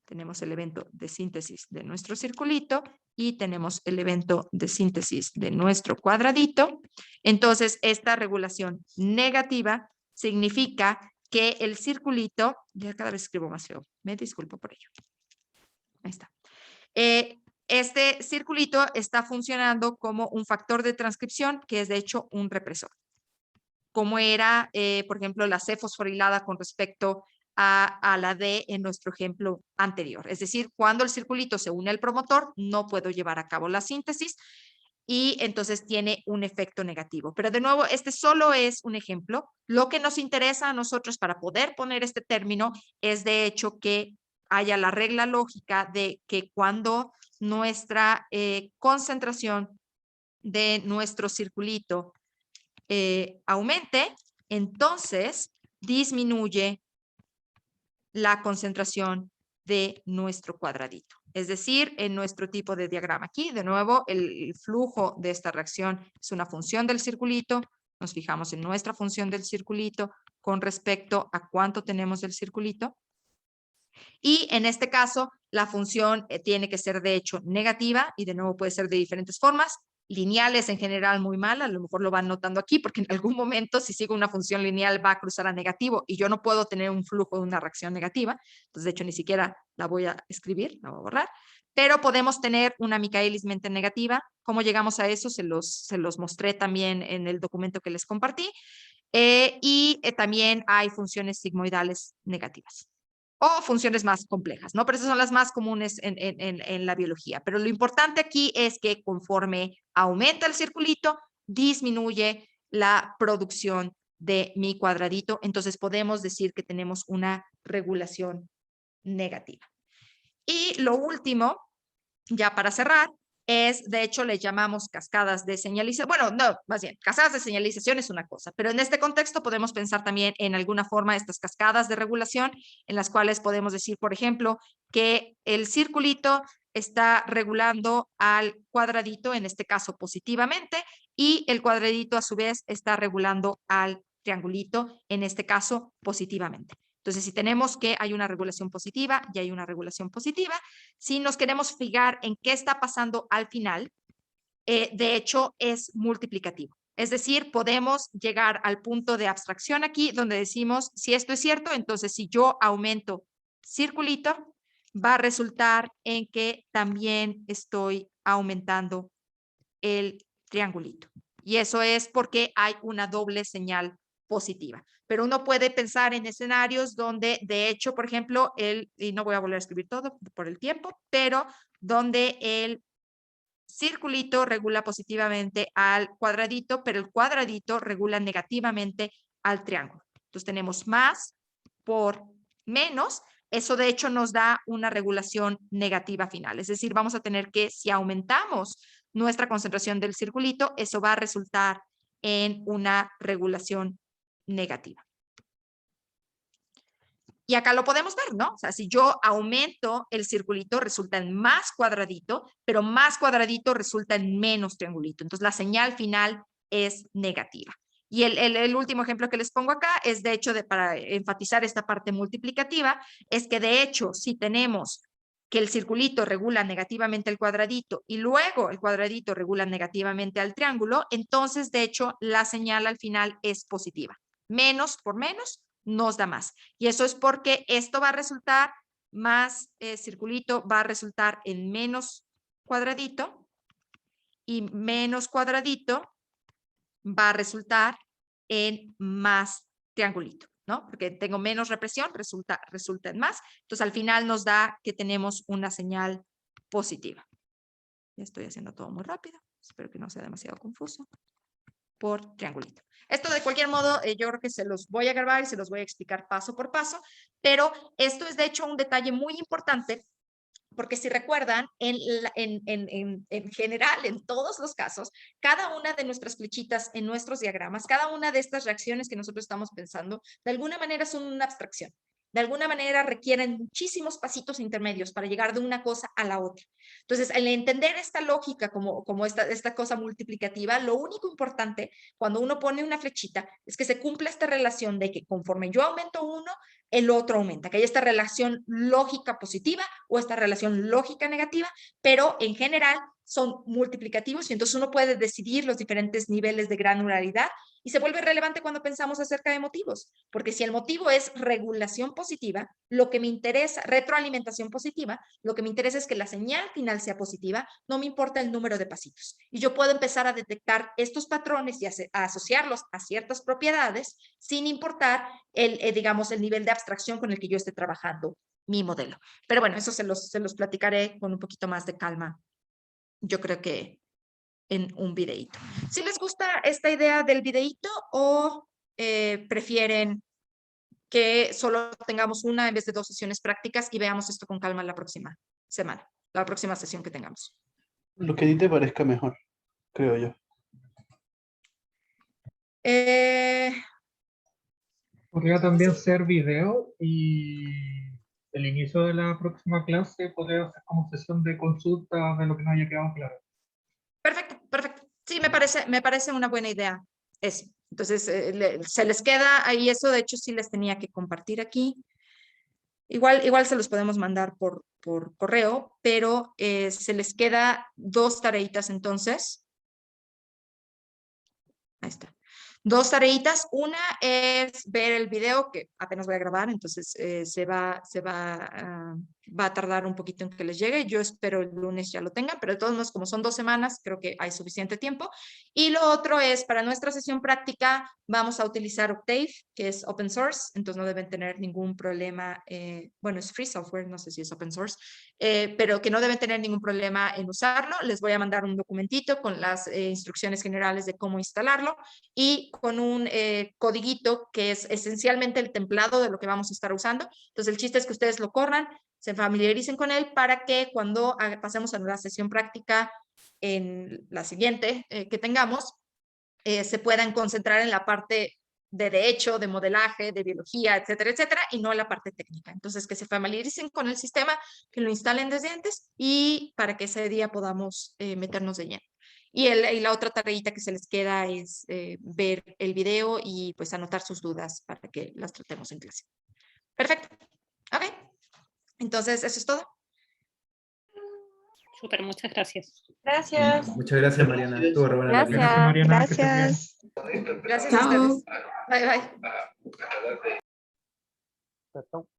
tenemos el evento de síntesis de nuestro circulito y tenemos el evento de síntesis de nuestro cuadradito. Entonces, esta regulación negativa significa que el circulito, ya cada vez escribo más feo, me disculpo por ello. Ahí está. Este circulito está funcionando como un factor de transcripción que es de hecho un represor. Como era, por ejemplo, la C fosforilada con respecto a la D en nuestro ejemplo anterior. Es decir, cuando el circulito se une al promotor, no puedo llevar a cabo la síntesis y entonces tiene un efecto negativo. Pero de nuevo, este solo es un ejemplo. Lo que nos interesa a nosotros para poder poner este término es de hecho que haya la regla lógica de que cuando nuestra concentración de nuestro circulito aumente, entonces disminuye la concentración de nuestro cuadradito. Es decir, en nuestro tipo de diagrama aquí, de nuevo, el flujo de esta reacción es una función del circulito. Nos fijamos en nuestra función del circulito con respecto a cuánto tenemos del circulito. Y en este caso, la función tiene que ser de hecho negativa y de nuevo puede ser de diferentes formas. Lineales en general muy mal, a lo mejor lo van notando aquí porque en algún momento si sigo una función lineal va a cruzar a negativo y yo no puedo tener un flujo de una reacción negativa. Entonces de hecho ni siquiera la voy a escribir, la voy a borrar. Pero podemos tener una Michaelis-Menten negativa. ¿Cómo llegamos a eso? Se los mostré también en el documento que les compartí. También hay funciones sigmoidales negativas o funciones más complejas, ¿no? Pero esas son las más comunes en la biología. Pero lo importante aquí es que conforme aumenta el circulito, disminuye la producción de mi cuadradito. Entonces podemos decir que tenemos una regulación negativa. Y lo último, ya para cerrar, es, de hecho, le llamamos cascadas de señalización. Bueno, no, más bien, cascadas de señalización es una cosa, pero en este contexto podemos pensar también en alguna forma estas cascadas de regulación en las cuales podemos decir, por ejemplo, que el circulito está regulando al cuadradito, en este caso positivamente, y el cuadradito a su vez está regulando al triangulito, en este caso positivamente. Entonces, si tenemos que hay una regulación positiva y hay una regulación positiva, si nos queremos fijar en qué está pasando al final, de hecho es multiplicativo. Es decir, podemos llegar al punto de abstracción aquí donde decimos, si esto es cierto, entonces si yo aumento circulito, va a resultar en que también estoy aumentando el triangulito. Y eso es porque hay una doble señal positiva. Pero uno puede pensar en escenarios donde, de hecho, por ejemplo, y no voy a volver a escribir todo por el tiempo, pero donde el circulito regula positivamente al cuadradito, pero el cuadradito regula negativamente al triángulo. Entonces tenemos más por menos. Eso de hecho nos da una regulación negativa final. Es decir, vamos a tener que, si aumentamos nuestra concentración del circulito, eso va a resultar en una regulación negativa. Y acá lo podemos ver, ¿no? O sea, si yo aumento el circulito, resulta en más cuadradito, pero más cuadradito resulta en menos triangulito. Entonces, la señal final es negativa. Y el último ejemplo que les pongo acá es, de hecho, para enfatizar esta parte multiplicativa, es que, de hecho, si tenemos que el circulito regula negativamente el cuadradito y luego el cuadradito regula negativamente al triángulo, entonces, de hecho, la señal al final es positiva. Menos por menos nos da más. Y eso es porque esto va a resultar más circulito, va a resultar en menos cuadradito y menos cuadradito va a resultar en más triangulito, ¿no? Porque tengo menos represión, resulta en más. Entonces, al final nos da que tenemos una señal positiva. Ya estoy haciendo todo muy rápido. Espero que no sea demasiado confuso. Por triangulito. Esto de cualquier modo, yo creo que se los voy a grabar y se los voy a explicar paso por paso, pero esto es de hecho un detalle muy importante porque si recuerdan, en general, en todos los casos, cada una de nuestras flechitas en nuestros diagramas, cada una de estas reacciones que nosotros estamos pensando, de alguna manera son una abstracción. De alguna manera requieren muchísimos pasitos intermedios para llegar de una cosa a la otra. Entonces, al entender esta lógica como esta cosa multiplicativa, lo único importante cuando uno pone una flechita es que se cumpla esta relación de que conforme yo aumento uno, el otro aumenta, que hay esta relación lógica positiva o esta relación lógica negativa, pero en general son multiplicativos y entonces uno puede decidir los diferentes niveles de granularidad y se vuelve relevante cuando pensamos acerca de motivos, porque si el motivo es regulación positiva, lo que me interesa, retroalimentación positiva, lo que me interesa es que la señal final sea positiva, no me importa el número de pasitos. Y yo puedo empezar a detectar estos patrones y a asociarlos a ciertas propiedades sin importar digamos, el nivel de abstracción con el que yo esté trabajando mi modelo. Pero bueno, eso se los platicaré con un poquito más de calma, yo creo que en un videíto. ¿Si les gusta esta idea del videíto o prefieren que solo tengamos una en vez de 2 sesiones prácticas y veamos esto con calma la próxima semana? la próxima sesión que tengamos. Lo que a ti te parezca mejor, creo yo. Podría también ser video y el inicio de la próxima clase podría ser como sesión de consulta de lo que no haya quedado claro. Perfecto, perfecto. Sí, me parece una buena idea eso. Entonces, se les queda ahí eso. De hecho, sí les tenía que compartir aquí. Igual se los podemos mandar por correo, pero se les queda 2 tareitas entonces. Ahí está. 2 tareitas. Una es ver el video que apenas voy a grabar, entonces va a tardar un poquito en que les llegue. Yo espero el lunes ya lo tengan, pero de todos modos, como son 2 semanas, creo que hay suficiente tiempo. Y lo otro es, para nuestra sesión práctica, vamos a utilizar Octave, que es open source, entonces no deben tener ningún problema. Bueno, es free software, no sé si es open source, pero que no deben tener ningún problema en usarlo. Les voy a mandar un documentito con las instrucciones generales de cómo instalarlo y con un codiguito que es esencialmente el templado de lo que vamos a estar usando. Entonces el chiste es que ustedes lo corran, se familiaricen con él para que cuando pasemos a la sesión práctica en la siguiente que tengamos, se puedan concentrar en la parte de hecho, de modelaje, de biología, etcétera, etcétera, y no en la parte técnica. Entonces, que se familiaricen con el sistema, que lo instalen desde antes y para que ese día podamos meternos de lleno. Y la otra tareita que se les queda es ver el video y pues anotar sus dudas para que las tratemos en clase. Perfecto. Ok. Entonces, eso es todo. Súper, muchas gracias. Gracias. Muchas gracias, Mariana. Estuvo re buena la clase. Gracias, Mariana. que estés bien. Gracias a ustedes. Bye, bye. Chao.